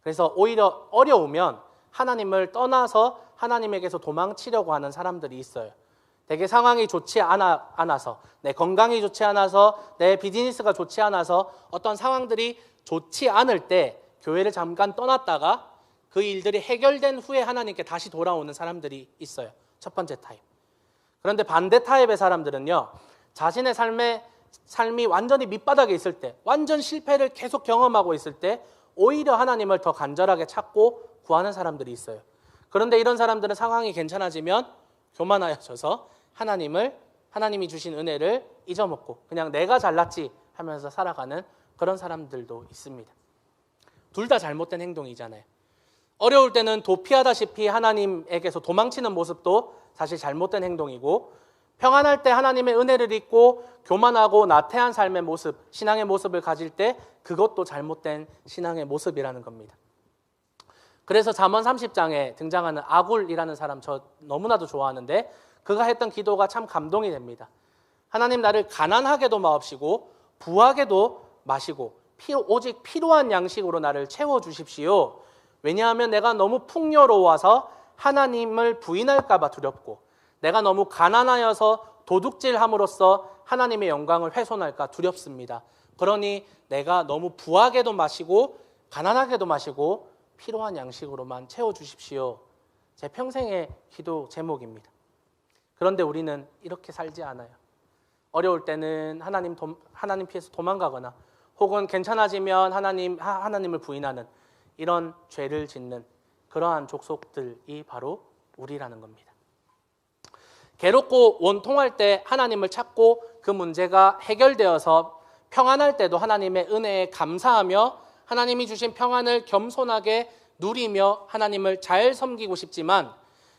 그래서 오히려 어려우면 하나님을 떠나서 하나님에게서 도망치려고 하는 사람들이 있어요. 되게 상황이 좋지 않아서, 내 건강이 좋지 않아서, 내 비즈니스가 좋지 않아서 어떤 상황들이 좋지 않을 때 교회를 잠깐 떠났다가 그 일들이 해결된 후에 하나님께 다시 돌아오는 사람들이 있어요. 첫 번째 타입. 그런데 반대 타입의 사람들은요, 자신의 삶이 완전히 밑바닥에 있을 때, 완전 실패를 계속 경험하고 있을 때 오히려 하나님을 더 간절하게 찾고 구하는 사람들이 있어요. 그런데 이런 사람들은 상황이 괜찮아지면 교만하여져서 하나님이 주신 은혜를 잊어먹고 그냥 내가 잘났지 하면서 살아가는 그런 사람들도 있습니다. 둘 다 잘못된 행동이잖아요. 어려울 때는 도피하다시피 하나님에게서 도망치는 모습도 사실 잘못된 행동이고, 평안할 때 하나님의 은혜를 잊고 교만하고 나태한 삶의 모습, 신앙의 모습을 가질 때 그것도 잘못된 신앙의 모습이라는 겁니다. 그래서 잠언 30장에 등장하는 아굴이라는 사람 저 너무나도 좋아하는데, 그가 했던 기도가 참 감동이 됩니다. 하나님, 나를 가난하게도 마옵시고 부하게도 마시고 오직 필요한 양식으로 나를 채워주십시오. 왜냐하면 내가 너무 풍요로워서 하나님을 부인할까 봐 두렵고, 내가 너무 가난하여서 도둑질함으로써 하나님의 영광을 훼손할까 두렵습니다. 그러니 내가 너무 부하게도 마시고 가난하게도 마시고 필요한 양식으로만 채워주십시오. 제 평생의 기도 제목입니다. 그런데 우리는 이렇게 살지 않아요. 어려울 때는 하나님 피해서 도망가거나, 혹은 괜찮아지면 하나님을 부인하는 이런 죄를 짓는 그러한 족속들이 바로 우리라는 겁니다. 괴롭고 원통할 때 하나님을 찾고 그 문제가 해결되어서 평안할 때도 하나님의 은혜에 감사하며 하나님이 주신 평안을 겸손하게 누리며 하나님을 잘 섬기고 싶지만,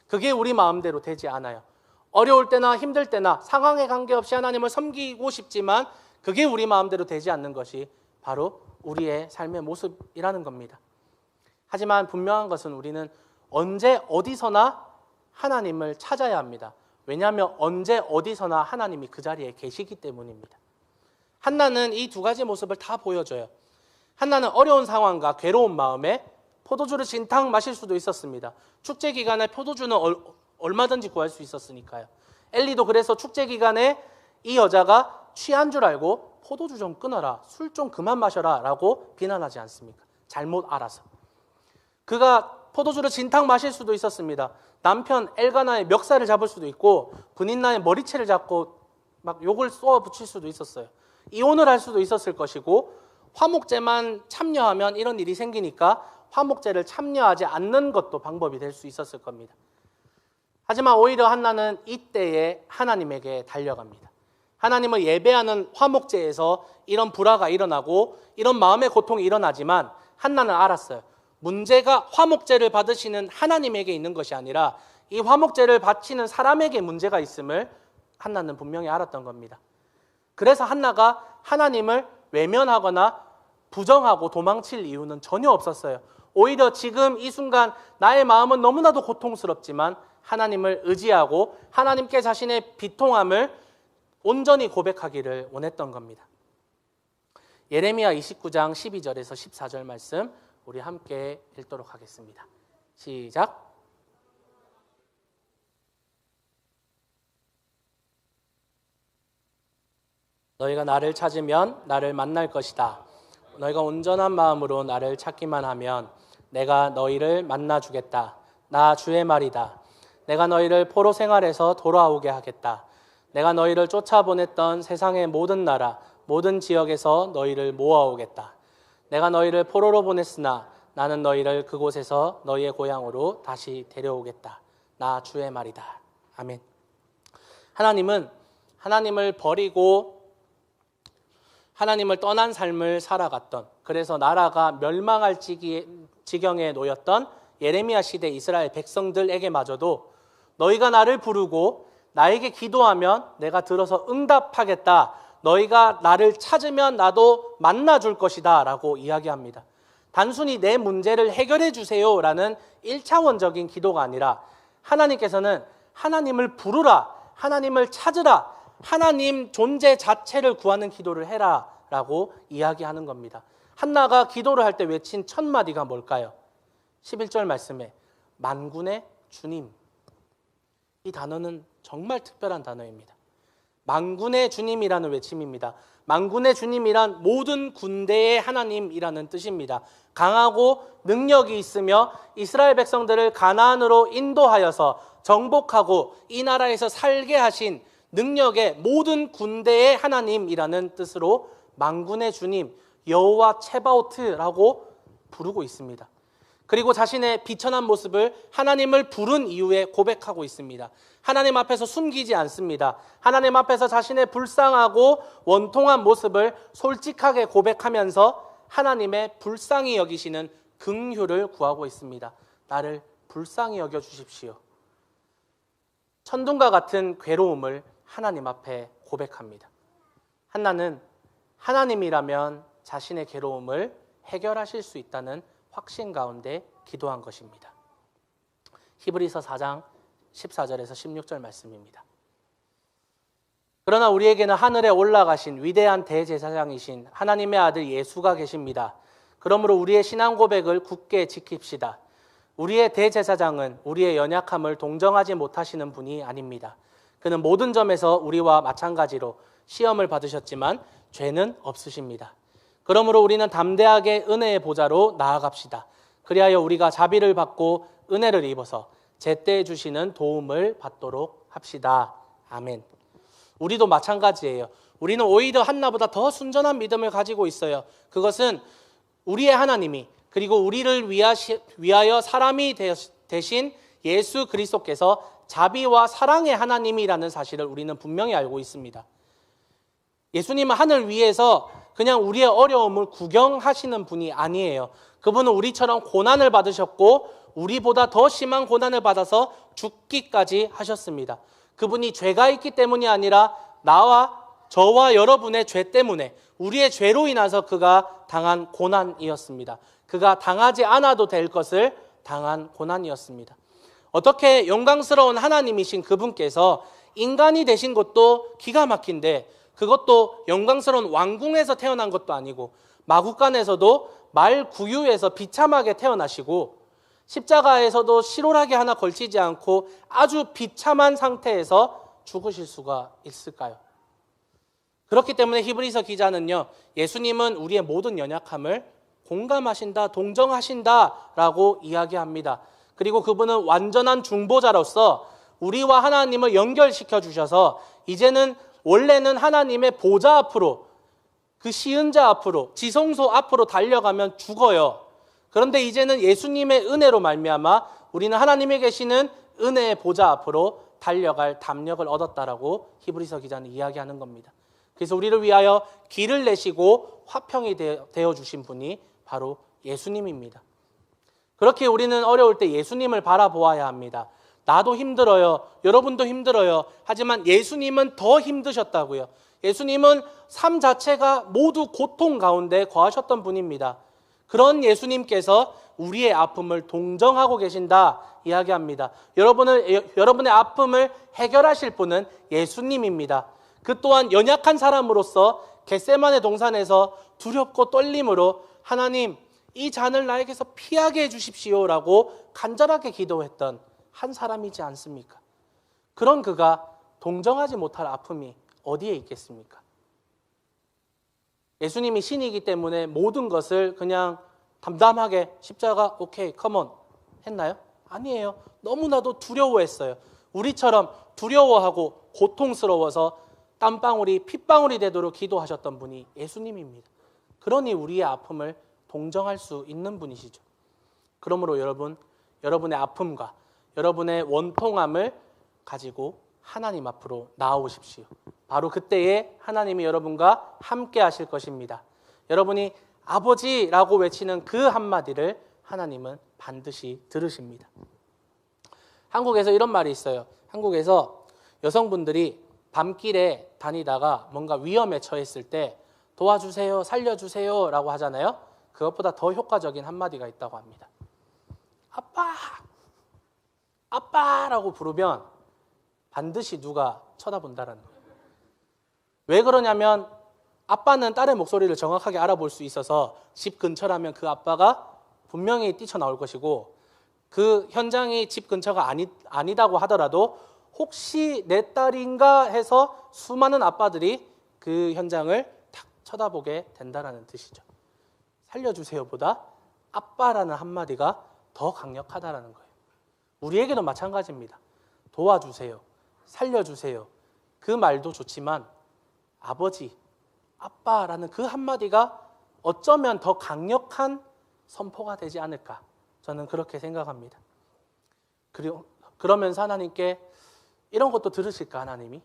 그게 우리 마음대로 되지 않아요. 어려울 때나 힘들 때나 상황에 관계없이 하나님을 섬기고 싶지만 그게 우리 마음대로 되지 않는 것이 바로 우리의 삶의 모습이라는 겁니다. 하지만 분명한 것은 우리는 언제 어디서나 하나님을 찾아야 합니다. 왜냐하면 언제 어디서나 하나님이 그 자리에 계시기 때문입니다. 한나는 이 두 가지 모습을 다 보여줘요. 한나는 어려운 상황과 괴로운 마음에 포도주를 진탕 마실 수도 있었습니다. 축제 기간에 포도주는 얼마든지 구할 수 있었으니까요. 엘리도 그래서 축제 기간에 이 여자가 취한 줄 알고 포도주 좀 끊어라, 술 좀 그만 마셔라 라고 비난하지 않습니까? 잘못 알아서. 그가 포도주를 진탕 마실 수도 있었습니다. 남편 엘가나의 멱살을 잡을 수도 있고 브닌나의 머리채를 잡고 막 욕을 쏘아 붙일 수도 있었어요. 이혼을 할 수도 있었을 것이고, 화목제만 참여하면 이런 일이 생기니까 화목제를 참여하지 않는 것도 방법이 될 수 있었을 겁니다. 하지만 오히려 한나는 이때에 하나님에게 달려갑니다. 하나님을 예배하는 화목제에서 이런 불화가 일어나고 이런 마음의 고통이 일어나지만 한나는 알았어요. 문제가 화목제를 받으시는 하나님에게 있는 것이 아니라 이 화목제를 바치는 사람에게 문제가 있음을 한나는 분명히 알았던 겁니다. 그래서 한나가 하나님을 외면하거나 부정하고 도망칠 이유는 전혀 없었어요. 오히려 지금 이 순간 나의 마음은 너무나도 고통스럽지만 하나님을 의지하고 하나님께 자신의 비통함을 온전히 고백하기를 원했던 겁니다. 예레미야 29장 12절에서 14절 말씀 우리 함께 읽도록 하겠습니다. 시작. 너희가 나를 찾으면 나를 만날 것이다. 너희가 온전한 마음으로 나를 찾기만 하면 내가 너희를 만나주겠다. 나 주의 말이다. 내가 너희를 포로 생활에서 돌아오게 하겠다. 내가 너희를 쫓아보냈던 세상의 모든 나라, 모든 지역에서 너희를 모아오겠다. 내가 너희를 포로로 보냈으나 나는 너희를 그곳에서 너희의 고향으로 다시 데려오겠다. 나 주의 말이다. 아멘. 하나님은 하나님을 버리고 하나님을 떠난 삶을 살아갔던, 그래서 나라가 멸망할 지경에 놓였던 예레미야 시대 이스라엘 백성들에게마저도 너희가 나를 부르고 나에게 기도하면 내가 들어서 응답하겠다. 너희가 나를 찾으면 나도 만나줄 것이다 라고 이야기합니다. 단순히 내 문제를 해결해 주세요 라는 1차원적인 기도가 아니라 하나님께서는 하나님을 부르라, 하나님을 찾으라, 하나님 존재 자체를 구하는 기도를 해라 라고 이야기하는 겁니다. 한나가 기도를 할 때 외친 첫 마디가 뭘까요? 11절 말씀에 만군의 주님. 이 단어는 정말 특별한 단어입니다. 만군의 주님이라는 외침입니다. 만군의 주님이란 모든 군대의 하나님이라는 뜻입니다. 강하고 능력이 있으며 이스라엘 백성들을 가나안으로 인도하여서 정복하고 이 나라에서 살게 하신 능력의 모든 군대의 하나님이라는 뜻으로 만군의 주님, 여호와 체바오트라고 부르고 있습니다. 그리고 자신의 비천한 모습을 하나님을 부른 이유에 고백하고 있습니다. 하나님 앞에서 숨기지 않습니다. 하나님 앞에서 자신의 불쌍하고 원통한 모습을 솔직하게 고백하면서 하나님의 불쌍히 여기시는 긍휼을 구하고 있습니다. 나를 불쌍히 여겨주십시오. 천둥과 같은 괴로움을 하나님 앞에 고백합니다. 한나는 하나님이라면 자신의 괴로움을 해결하실 수 있다는 확신 가운데 기도한 것입니다. 히브리서 4장 14절에서 16절 말씀입니다. 그러나 우리에게는 하늘에 올라가신 위대한 대제사장이신 하나님의 아들 예수가 계십니다. 그러므로 우리의 신앙 고백을 굳게 지킵시다. 우리의 대제사장은 우리의 연약함을 동정하지 못하시는 분이 아닙니다. 그는 모든 점에서 우리와 마찬가지로 시험을 받으셨지만 죄는 없으십니다. 그러므로 우리는 담대하게 은혜의 보좌로 나아갑시다. 그리하여 우리가 자비를 받고 은혜를 입어서 제때 주시는 도움을 받도록 합시다. 아멘. 우리도 마찬가지예요. 우리는 오히려 한나보다 더 순전한 믿음을 가지고 있어요. 그것은 우리의 하나님이 그리고 우리를 위하여 사람이 되신 예수 그리스도께서 자비와 사랑의 하나님이라는 사실을 우리는 분명히 알고 있습니다. 예수님은 하늘 위에서 그냥 우리의 어려움을 구경하시는 분이 아니에요. 그분은 우리처럼 고난을 받으셨고 우리보다 더 심한 고난을 받아서 죽기까지 하셨습니다. 그분이 죄가 있기 때문이 아니라 저와 여러분의 죄 때문에 우리의 죄로 인해서 그가 당한 고난이었습니다. 그가 당하지 않아도 될 것을 당한 고난이었습니다. 어떻게 영광스러운 하나님이신 그분께서 인간이 되신 것도 기가 막힌데 그것도 영광스러운 왕궁에서 태어난 것도 아니고 마구간에서도 말 구유에서 비참하게 태어나시고 십자가에서도 실오라기 하나 걸치지 않고 아주 비참한 상태에서 죽으실 수가 있을까요? 그렇기 때문에 히브리서 기자는요, 예수님은 우리의 모든 연약함을 공감하신다, 동정하신다라고 이야기합니다. 그리고 그분은 완전한 중보자로서 우리와 하나님을 연결시켜 주셔서 이제는 원래는 하나님의 보좌 앞으로, 그 시은자 앞으로, 지성소 앞으로 달려가면 죽어요. 그런데 이제는 예수님의 은혜로 말미암아 우리는 하나님에 계시는 은혜의 보좌 앞으로 달려갈 담력을 얻었다라고 히브리서 기자는 이야기하는 겁니다. 그래서 우리를 위하여 길을 내시고 화평이 되어 주신 분이 바로 예수님입니다. 그렇게 우리는 어려울 때 예수님을 바라보아야 합니다. 나도 힘들어요. 여러분도 힘들어요. 하지만 예수님은 더 힘드셨다고요. 예수님은 삶 자체가 모두 고통 가운데 거하셨던 분입니다. 그런 예수님께서 우리의 아픔을 동정하고 계신다 이야기합니다. 여러분의 아픔을 해결하실 분은 예수님입니다. 그 또한 연약한 사람으로서 겟세마네 동산에서 두렵고 떨림으로 하나님, 이 잔을 나에게서 피하게 해주십시오라고 간절하게 기도했던 한 사람이지 않습니까? 그런 그가 동정하지 못할 아픔이 어디에 있겠습니까? 예수님이 신이기 때문에 모든 것을 그냥 담담하게 십자가 오케이 컴온 했나요? 아니에요. 너무나도 두려워했어요. 우리처럼 두려워하고 고통스러워서 땀방울이 핏방울이 되도록 기도하셨던 분이 예수님입니다. 그러니 우리의 아픔을 동정할 수 있는 분이시죠. 그러므로 여러분, 여러분의 아픔과 여러분의 원통함을 가지고 하나님 앞으로 나아오십시오. 바로 그때에 하나님이 여러분과 함께 하실 것입니다. 여러분이 아버지라고 외치는 그 한마디를 하나님은 반드시 들으십니다. 한국에서 이런 말이 있어요. 한국에서 여성분들이 밤길에 다니다가 뭔가 위험에 처했을 때 도와주세요, 살려주세요 라고 하잖아요. 그것보다 더 효과적인 한마디가 있다고 합니다. 아빠! 아빠라고 부르면 반드시 누가 쳐다본다라는 거예요. 왜 그러냐면 아빠는 딸의 목소리를 정확하게 알아볼 수 있어서 집 근처라면 그 아빠가 분명히 뛰쳐나올 것이고 그 현장이 집 근처가 아니다고 하더라도 혹시 내 딸인가 해서 수많은 아빠들이 그 현장을 탁 쳐다보게 된다는 뜻이죠. 살려주세요보다 아빠라는 한마디가 더 강력하다는 거예요. 우리에게도 마찬가지입니다. 도와주세요. 살려주세요. 그 말도 좋지만 아버지, 아빠라는 그 한마디가 어쩌면 더 강력한 선포가 되지 않을까 저는 그렇게 생각합니다. 그러면서 하나님께 이런 것도 들으실까 하나님이?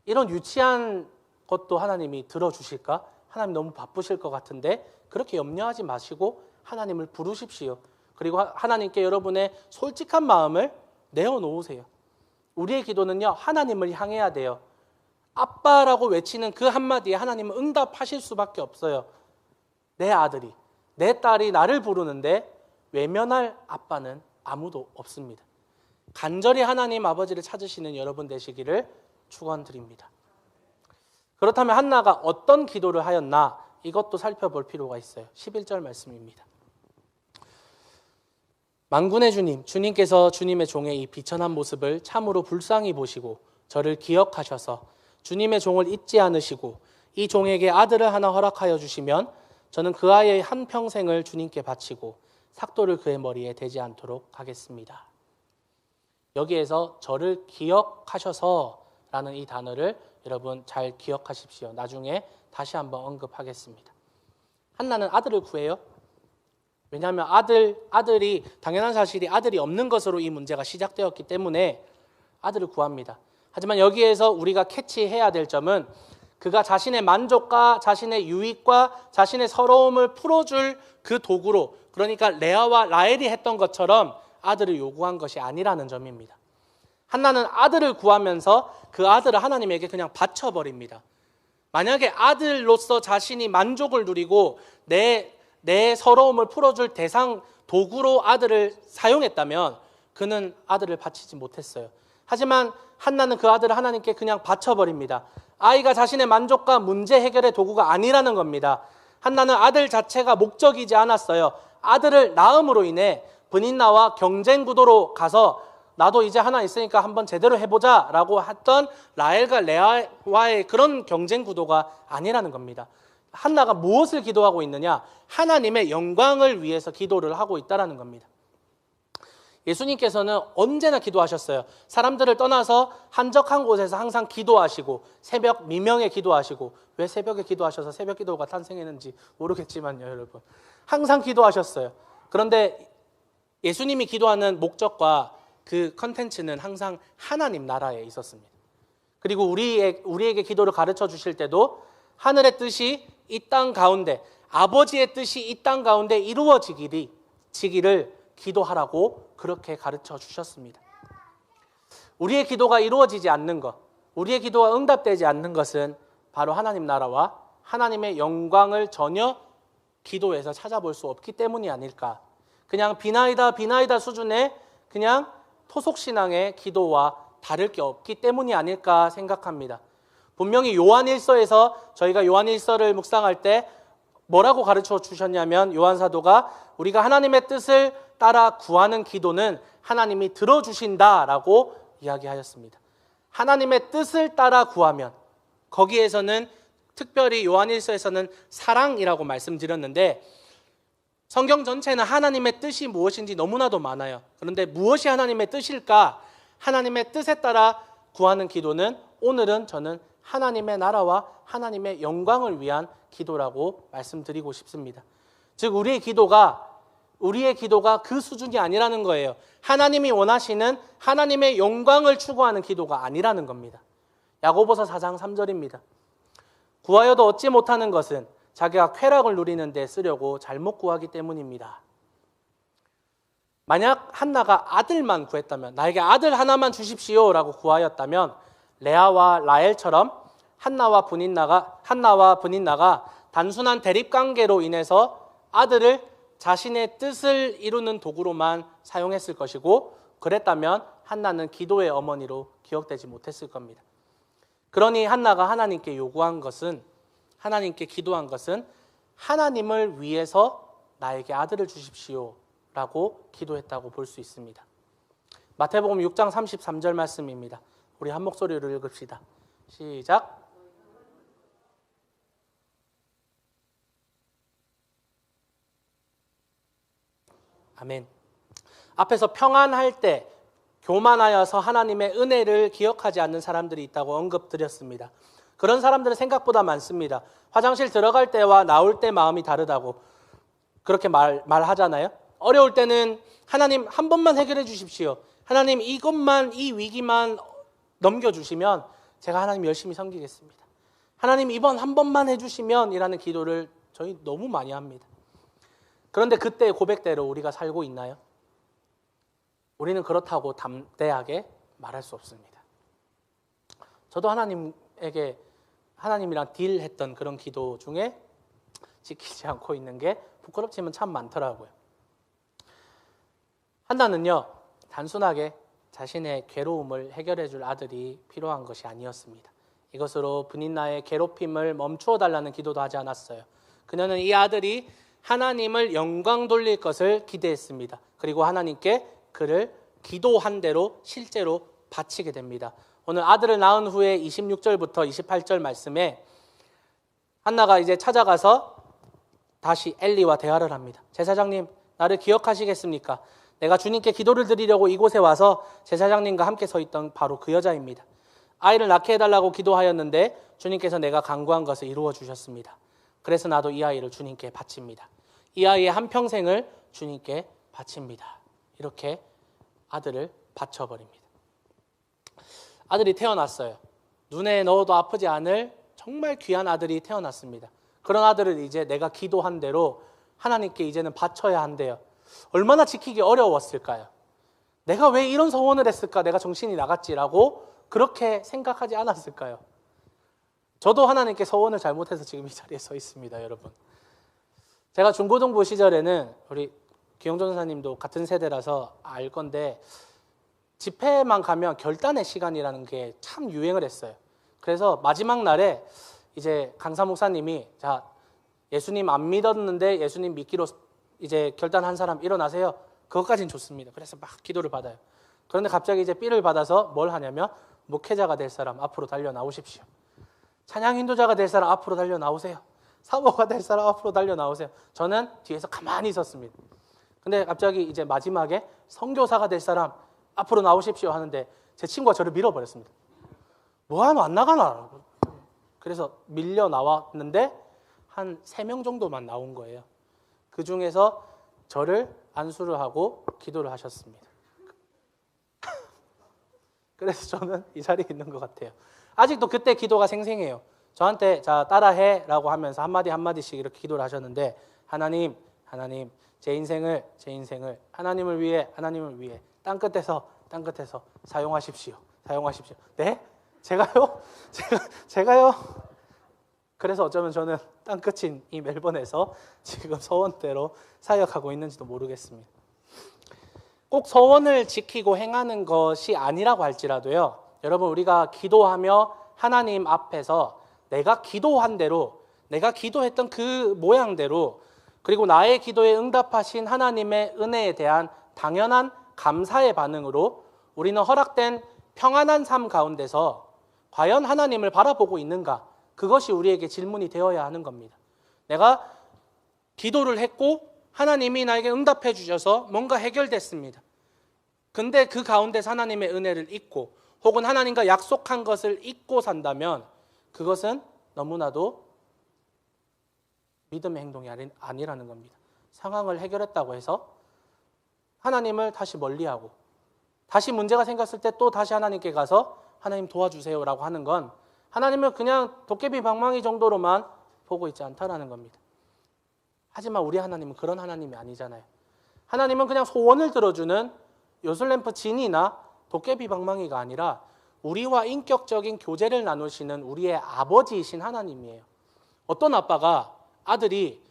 이런 유치한 것도 하나님이 들어주실까? 하나님 너무 바쁘실 것 같은데 그렇게 염려하지 마시고 하나님을 부르십시오. 그리고 하나님께 여러분의 솔직한 마음을 내어놓으세요. 우리의 기도는요, 하나님을 향해야 돼요. 아빠라고 외치는 그 한마디에 하나님은 응답하실 수밖에 없어요. 내 아들이, 내 딸이 나를 부르는데 외면할 아빠는 아무도 없습니다. 간절히 하나님 아버지를 찾으시는 여러분 되시기를 축원드립니다. 그렇다면 한나가 어떤 기도를 하였나 이것도 살펴볼 필요가 있어요. 11절 말씀입니다. 만군의 주님, 주님께서 주님의 종의 이 비천한 모습을 참으로 불쌍히 보시고 저를 기억하셔서 주님의 종을 잊지 않으시고 이 종에게 아들을 하나 허락하여 주시면 저는 그 아이의 한평생을 주님께 바치고 삭도를 그의 머리에 대지 않도록 하겠습니다. 여기에서 저를 기억하셔서 라는 이 단어를 여러분 잘 기억하십시오. 나중에 다시 한번 언급하겠습니다. 한나는 아들을 구해요. 왜냐하면 아들이 당연한 사실이 아들이 없는 것으로 이 문제가 시작되었기 때문에 아들을 구합니다. 하지만 여기에서 우리가 캐치해야 될 점은 그가 자신의 만족과 자신의 유익과 자신의 서러움을 풀어줄 그 도구로, 그러니까 레아와 라헬이 했던 것처럼 아들을 요구한 것이 아니라는 점입니다. 한나는 아들을 구하면서 그 아들을 하나님에게 그냥 바쳐버립니다. 만약에 아들로서 자신이 만족을 누리고 내 서러움을 풀어줄 대상 도구로 아들을 사용했다면 그는 아들을 바치지 못했어요. 하지만 한나는 그 아들을 하나님께 그냥 바쳐버립니다. 아이가 자신의 만족과 문제 해결의 도구가 아니라는 겁니다. 한나는 아들 자체가 목적이지 않았어요. 아들을 낳음으로 인해 브닌나와 경쟁 구도로 가서 나도 이제 하나 있으니까 한번 제대로 해보자 라고 했던 라헬과 레아와의 그런 경쟁 구도가 아니라는 겁니다. 한나가 무엇을 기도하고 있느냐? 하나님의 영광을 위해서 기도를 하고 있다는 겁니다. 예수님께서는 언제나 기도하셨어요. 사람들을 떠나서 한적한 곳에서 항상 기도하시고 새벽 미명에 기도하시고, 왜 새벽에 기도하셔서 새벽 기도가 탄생했는지 모르겠지만요, 여러분. 항상 기도하셨어요. 그런데 예수님이 기도하는 목적과 그 컨텐츠는 항상 하나님 나라에 있었습니다. 그리고 우리에게 기도를 가르쳐 주실 때도 하늘의 뜻이 이 땅 가운데, 아버지의 뜻이 이 땅 가운데 이루어지기를 기도하라고 그렇게 가르쳐 주셨습니다. 우리의 기도가 이루어지지 않는 것, 우리의 기도가 응답되지 않는 것은 바로 하나님 나라와 하나님의 영광을 전혀 기도에서 찾아볼 수 없기 때문이 아닐까. 그냥 비나이다 수준의 그냥 토속신앙의 기도와 다를 게 없기 때문이 아닐까 생각합니다. 분명히 요한일서에서 저희가 요한일서를 묵상할 때 뭐라고 가르쳐 주셨냐면, 요한사도가 우리가 하나님의 뜻을 따라 구하는 기도는 하나님이 들어주신다라고 이야기하였습니다. 하나님의 뜻을 따라 구하면, 거기에서는 특별히 요한일서에서는 사랑이라고 말씀드렸는데 성경 전체는 하나님의 뜻이 무엇인지 너무나도 많아요. 그런데 무엇이 하나님의 뜻일까? 하나님의 뜻에 따라 구하는 기도는 오늘은 저는 하나님의 나라와 하나님의 영광을 위한 기도라고 말씀드리고 싶습니다. 즉 우리의 기도가 그 수준이 아니라는 거예요. 하나님이 원하시는 하나님의 영광을 추구하는 기도가 아니라는 겁니다. 야고보서 4장 3절입니다. 구하여도 얻지 못하는 것은 자기가 쾌락을 누리는 데 쓰려고 잘못 구하기 때문입니다. 만약 한나가 아들만 구했다면, 나에게 아들 하나만 주십시오 라고 구하였다면 레아와 라헬처럼 한나와 브닌나가 단순한 대립관계로 인해서 아들을 자신의 뜻을 이루는 도구로만 사용했을 것이고, 그랬다면 한나는 기도의 어머니로 기억되지 못했을 겁니다. 그러니 한나가 하나님께 기도한 것은 하나님을 위해서 나에게 아들을 주십시오 라고 기도했다고 볼 수 있습니다. 마태복음 6장 33절 말씀입니다. 우리 한 목소리로 읽읍시다. 시작. 아멘. 앞에서 평안할 때 교만하여서 하나님의 은혜를 기억하지 않는 사람들이 있다고 언급드렸습니다. 그런 사람들은 생각보다 많습니다. 화장실 들어갈 때와 나올 때 마음이 다르다고 그렇게 말하잖아요. 어려울 때는 하나님 한 번만 해결해 주십시오. 하나님 이 위기만 넘겨주시면 제가 하나님 열심히 섬기겠습니다. 하나님 이번 한 번만 해주시면 이라는 기도를 저희 너무 많이 합니다. 그런데 그때의 고백대로 우리가 살고 있나요? 우리는 그렇다고 담대하게 말할 수 없습니다. 저도 하나님이랑 딜했던 그런 기도 중에 지키지 않고 있는 게 부끄럽지만 참 많더라고요. 한나는요, 단순하게 자신의 괴로움을 해결해 줄 아들이 필요한 것이 아니었습니다. 이것으로 브닌나의 괴롭힘을 멈추어 달라는 기도도 하지 않았어요. 그녀는 이 아들이 하나님을 영광 돌릴 것을 기대했습니다. 그리고 하나님께 그를 기도한 대로 실제로 바치게 됩니다. 오늘 아들을 낳은 후에 26절부터 28절 말씀에 한나가 이제 찾아가서 다시 엘리와 대화를 합니다. 제사장님, 나를 기억하시겠습니까? 내가 주님께 기도를 드리려고 이곳에 와서 제사장님과 함께 서 있던 바로 그 여자입니다. 아이를 낳게 해달라고 기도하였는데 주님께서 내가 간구한 것을 이루어 주셨습니다. 그래서 나도 이 아이를 주님께 바칩니다. 이 아이의 한평생을 주님께 바칩니다. 이렇게 아들을 바쳐버립니다. 아들이 태어났어요. 눈에 넣어도 아프지 않을 정말 귀한 아들이 태어났습니다. 그런 아들을 이제 내가 기도한 대로 하나님께 이제는 바쳐야 한대요. 얼마나 지키기 어려웠을까요? 내가 왜 이런 소원을 했을까? 내가 정신이 나갔지라고 그렇게 생각하지 않았을까요? 저도 하나님께 소원을 잘못해서 지금 이 자리에 서 있습니다, 여러분. 제가 중고등부 시절에는 우리 기영조 전사님도 같은 세대라서 알 건데 집회만 가면 결단의 시간이라는 게 참 유행을 했어요. 그래서 마지막 날에 이제 강사 목사님이 자, 예수님 안 믿었는데 예수님 믿기로 이제 결단한 사람 일어나세요. 그것까지는 좋습니다. 그래서 막 기도를 받아요. 그런데 갑자기 이제 삐를 받아서 뭘 하냐면 목회자가 될 사람 앞으로 달려 나오십시오. 찬양 인도자가 될 사람 앞으로 달려 나오세요. 사모가 될 사람 앞으로 달려 나오세요. 저는 뒤에서 가만히 있었습니다. 근데 갑자기 이제 마지막에 선교사가 될 사람 앞으로 나오십시오 하는데 제 친구가 저를 밀어버렸습니다. 뭐하노 안 나가나? 그래서 밀려 나왔는데 한 3명 정도만 나온 거예요. 그 중에서 저를 안수를 하고 기도를 하셨습니다. 그래서 저는 이 자리에 있는 것 같아요. 아직도 그때 기도가 생생해요. 저한테 자 따라해 라고 하면서 한마디 한마디씩 이렇게 기도를 하셨는데 하나님 제 인생을 하나님을 위해 땅끝에서 사용하십시오. 네? 제가요? 제가요? 그래서 어쩌면 저는 땅끝인 이 멜번에서 지금 서원대로 사역하고 있는지도 모르겠습니다. 꼭 서원을 지키고 행하는 것이 아니라고 할지라도요, 여러분 우리가 기도하며 하나님 앞에서 내가 기도한 대로, 내가 기도했던 그 모양대로, 그리고 나의 기도에 응답하신 하나님의 은혜에 대한 당연한 감사의 반응으로 우리는 허락된 평안한 삶 가운데서 과연 하나님을 바라보고 있는가? 그것이 우리에게 질문이 되어야 하는 겁니다. 내가 기도를 했고 하나님이 나에게 응답해 주셔서 뭔가 해결됐습니다. 근데 그 가운데서 하나님의 은혜를 잊고 혹은 하나님과 약속한 것을 잊고 산다면 그것은 너무나도 믿음의 행동이 아니라는 겁니다. 상황을 해결했다고 해서 하나님을 다시 멀리하고 다시 문제가 생겼을 때 또 다시 하나님께 가서 하나님 도와주세요라고 하는 건 하나님을 그냥 도깨비 방망이 정도로만 보고 있지 않다라는 겁니다. 하지만 우리 하나님은 그런 하나님이 아니잖아요. 하나님은 그냥 소원을 들어주는 요술램프 진이나 도깨비 방망이가 아니라 우리와 인격적인 교제를 나누시는 우리의 아버지이신 하나님이에요. 어떤 아빠가 아들이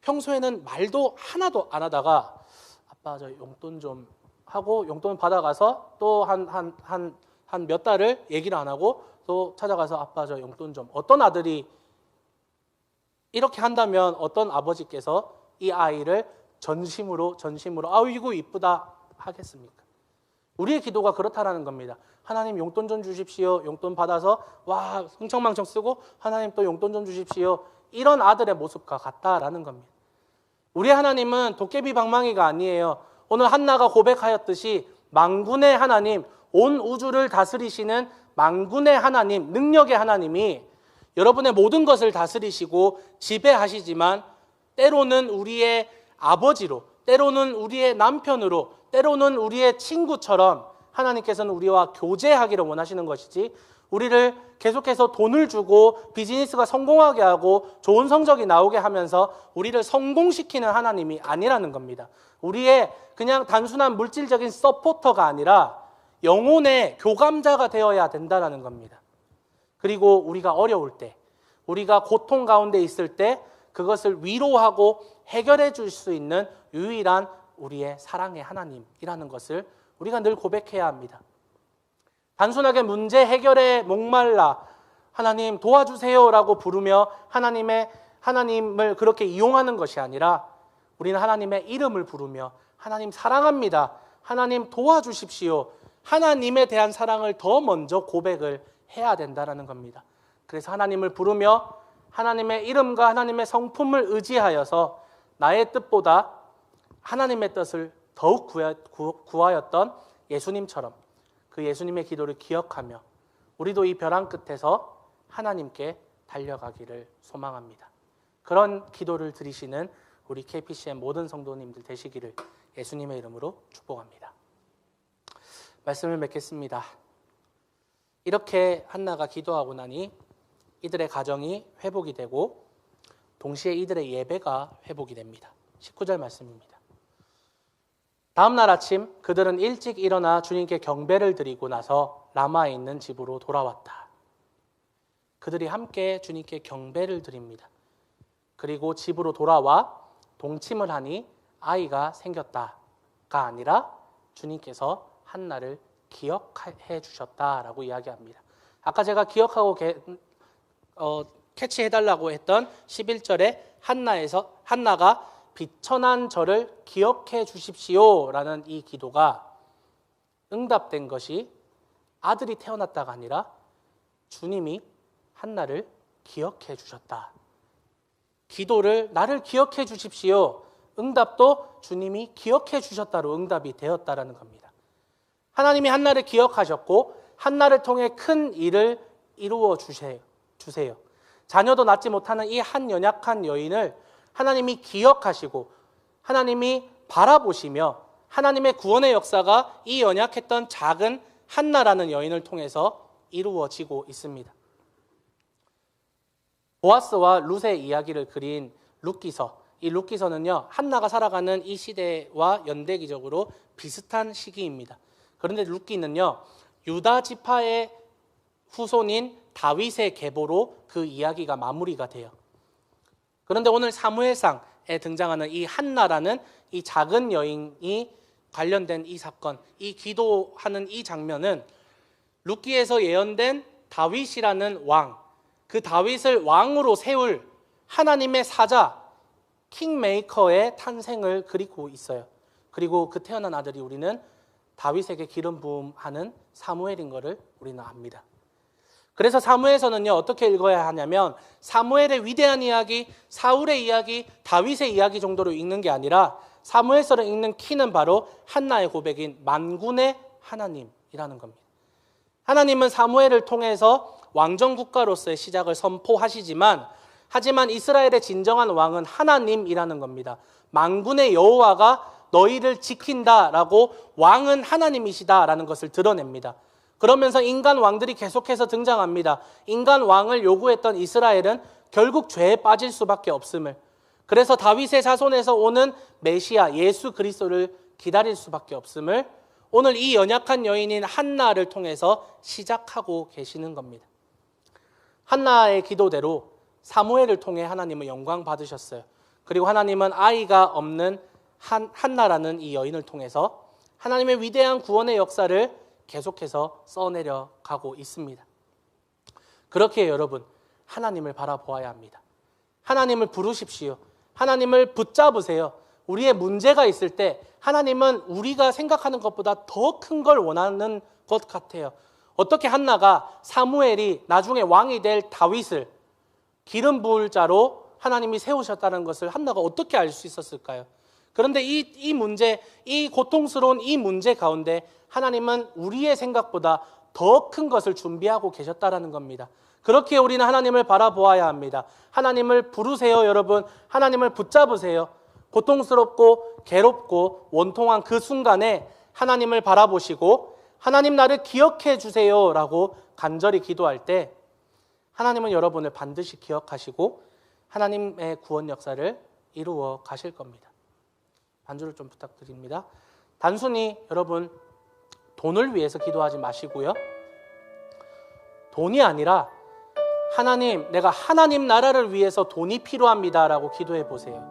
평소에는 말도 하나도 안 하다가 아빠 저 용돈 좀 하고 용돈 받아가서 또 한 몇 달을 얘기를 안 하고 또 찾아가서 아빠 저 용돈 좀, 어떤 아들이 이렇게 한다면 어떤 아버지께서 이 아이를 전심으로 아이고 이쁘다 하겠습니까? 우리의 기도가 그렇다라는 겁니다. 하나님 용돈 좀 주십시오. 용돈 받아서 와 흥청망청 쓰고 하나님 또 용돈 좀 주십시오. 이런 아들의 모습과 같다라는 겁니다. 우리 하나님은 도깨비 방망이가 아니에요. 오늘 한나가 고백하였듯이 만군의 하나님, 온 우주를 다스리시는 만군의 하나님, 능력의 하나님이 여러분의 모든 것을 다스리시고 지배하시지만 때로는 우리의 아버지로, 때로는 우리의 남편으로, 때로는 우리의 친구처럼 하나님께서는 우리와 교제하기를 원하시는 것이지 우리를 계속해서 돈을 주고 비즈니스가 성공하게 하고 좋은 성적이 나오게 하면서 우리를 성공시키는 하나님이 아니라는 겁니다. 우리의 그냥 단순한 물질적인 서포터가 아니라 영혼의 교감자가 되어야 된다는 겁니다. 그리고 우리가 어려울 때, 우리가 고통 가운데 있을 때 그것을 위로하고 해결해 줄 수 있는 유일한 우리의 사랑의 하나님이라는 것을 우리가 늘 고백해야 합니다. 단순하게 문제 해결에 목말라 하나님 도와주세요라고 부르며 하나님을 그렇게 이용하는 것이 아니라 우리는 하나님의 이름을 부르며 하나님 사랑합니다. 하나님 도와주십시오. 하나님에 대한 사랑을 더 먼저 고백을 해야 된다는 겁니다. 그래서 하나님을 부르며 하나님의 이름과 하나님의 성품을 의지하여서 나의 뜻보다 하나님의 뜻을 더욱 구하였던 예수님처럼 그 예수님의 기도를 기억하며 우리도 이 벼랑 끝에서 하나님께 달려가기를 소망합니다. 그런 기도를 드리시는 우리 KPCM 모든 성도님들 되시기를 예수님의 이름으로 축복합니다. 말씀을 맺겠습니다. 이렇게 한나가 기도하고 나니 이들의 가정이 회복이 되고 동시에 이들의 예배가 회복이 됩니다. 19절 말씀입니다. 다음 날 아침 그들은 일찍 일어나 주님께 경배를 드리고 나서 라마에 있는 집으로 돌아왔다. 그들이 함께 주님께 경배를 드립니다. 그리고 집으로 돌아와 동침을 하니 아이가 생겼다가 아니라 주님께서 한나를 기억해 주셨다라고 이야기합니다. 아까 제가 기억하고 캐치해달라고 했던 11절에 한나가 비천한 저를 기억해 주십시오라는 이 기도가 응답된 것이 아들이 태어났다가 아니라 주님이 한나를 기억해 주셨다. 기도를 나를 기억해 주십시오. 응답도 주님이 기억해 주셨다로 응답이 되었다라는 겁니다. 하나님이 한나를 기억하셨고 한나를 통해 큰 일을 이루어 주세요. 자녀도 낳지 못하는 이 한 연약한 여인을 하나님이 기억하시고 하나님이 바라보시며 하나님의 구원의 역사가 이 연약했던 작은 한나라는 여인을 통해서 이루어지고 있습니다. 보아스와 룻의 이야기를 그린 룻기서, 이 룻기서는요 한나가 살아가는 이 시대와 연대기적으로 비슷한 시기입니다. 그런데 룻기는요 유다 지파의 후손인 다윗의 계보로 그 이야기가 마무리가 돼요. 그런데 오늘 사무엘상에 등장하는 이 한나라는 이 작은 여인이 관련된 이 사건, 이 기도하는 이 장면은 룻기에서 예언된 다윗이라는 왕, 그 다윗을 왕으로 세울 하나님의 사자, 킹메이커의 탄생을 그리고 있어요. 그리고 그 태어난 아들이 우리는 다윗에게 기름 부음하는 사무엘인 것을 우리는 압니다. 그래서 사무엘서는요 어떻게 읽어야 하냐면 사무엘의 위대한 이야기, 사울의 이야기, 다윗의 이야기 정도로 읽는 게 아니라 사무엘서를 읽는 키는 바로 한나의 고백인 만군의 하나님이라는 겁니다. 하나님은 사무엘을 통해서 왕정국가로서의 시작을 선포하시지만 하지만 이스라엘의 진정한 왕은 하나님이라는 겁니다. 만군의 여호와가 너희를 지킨다라고 왕은 하나님이시다라는 것을 드러냅니다. 그러면서 인간 왕들이 계속해서 등장합니다. 인간 왕을 요구했던 이스라엘은 결국 죄에 빠질 수밖에 없음을, 그래서 다윗의 자손에서 오는 메시아 예수 그리스도를 기다릴 수밖에 없음을 오늘 이 연약한 여인인 한나를 통해서 시작하고 계시는 겁니다. 한나의 기도대로 사무엘을 통해 하나님은 영광 받으셨어요. 그리고 하나님은 아이가 없는 한나라는 이 여인을 통해서 하나님의 위대한 구원의 역사를 계속해서 써내려 가고 있습니다. 그렇게 여러분 하나님을 바라보아야 합니다. 하나님을 부르십시오. 하나님을 붙잡으세요. 우리의 문제가 있을 때 하나님은 우리가 생각하는 것보다 더 큰 걸 원하는 것 같아요. 어떻게 한나가 사무엘이 나중에 왕이 될 다윗을 기름 부을 자로 하나님이 세우셨다는 것을 한나가 어떻게 알 수 있었을까요? 그런데 이 문제, 이 고통스러운 이 문제 가운데 하나님은 우리의 생각보다 더 큰 것을 준비하고 계셨다는 겁니다. 그렇게 우리는 하나님을 바라보아야 합니다. 하나님을 부르세요, 여러분. 하나님을 붙잡으세요. 고통스럽고 괴롭고 원통한 그 순간에 하나님을 바라보시고 하나님 나를 기억해 주세요 라고 간절히 기도할 때 하나님은 여러분을 반드시 기억하시고 하나님의 구원 역사를 이루어 가실 겁니다. 반주를 좀 부탁드립니다. 단순히 여러분 돈을 위해서 기도하지 마시고요. 돈이 아니라 하나님, 내가 하나님 나라를 위해서 돈이 필요합니다 라고 기도해 보세요.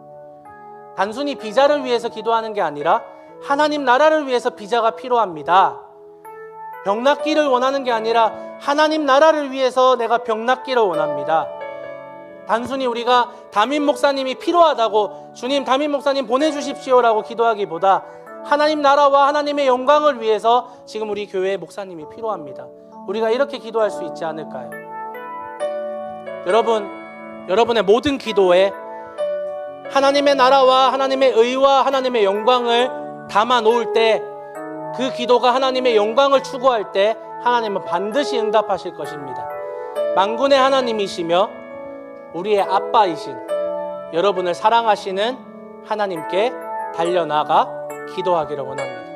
단순히 비자를 위해서 기도하는 게 아니라 하나님 나라를 위해서 비자가 필요합니다. 병 낫기를 원하는 게 아니라 하나님 나라를 위해서 내가 병 낫기를 원합니다. 단순히 우리가 담임 목사님이 필요하다고 주님 담임 목사님 보내주십시오라고 기도하기보다 하나님 나라와 하나님의 영광을 위해서 지금 우리 교회의 목사님이 필요합니다. 우리가 이렇게 기도할 수 있지 않을까요? 여러분의 모든 기도에 하나님의 나라와 하나님의 의와 하나님의 영광을 담아 놓을 때, 그 기도가 하나님의 영광을 추구할 때 하나님은 반드시 응답하실 것입니다. 만군의 하나님이시며 우리의 아빠이신 여러분을 사랑하시는 하나님께 달려나가 기도하기를 원합니다.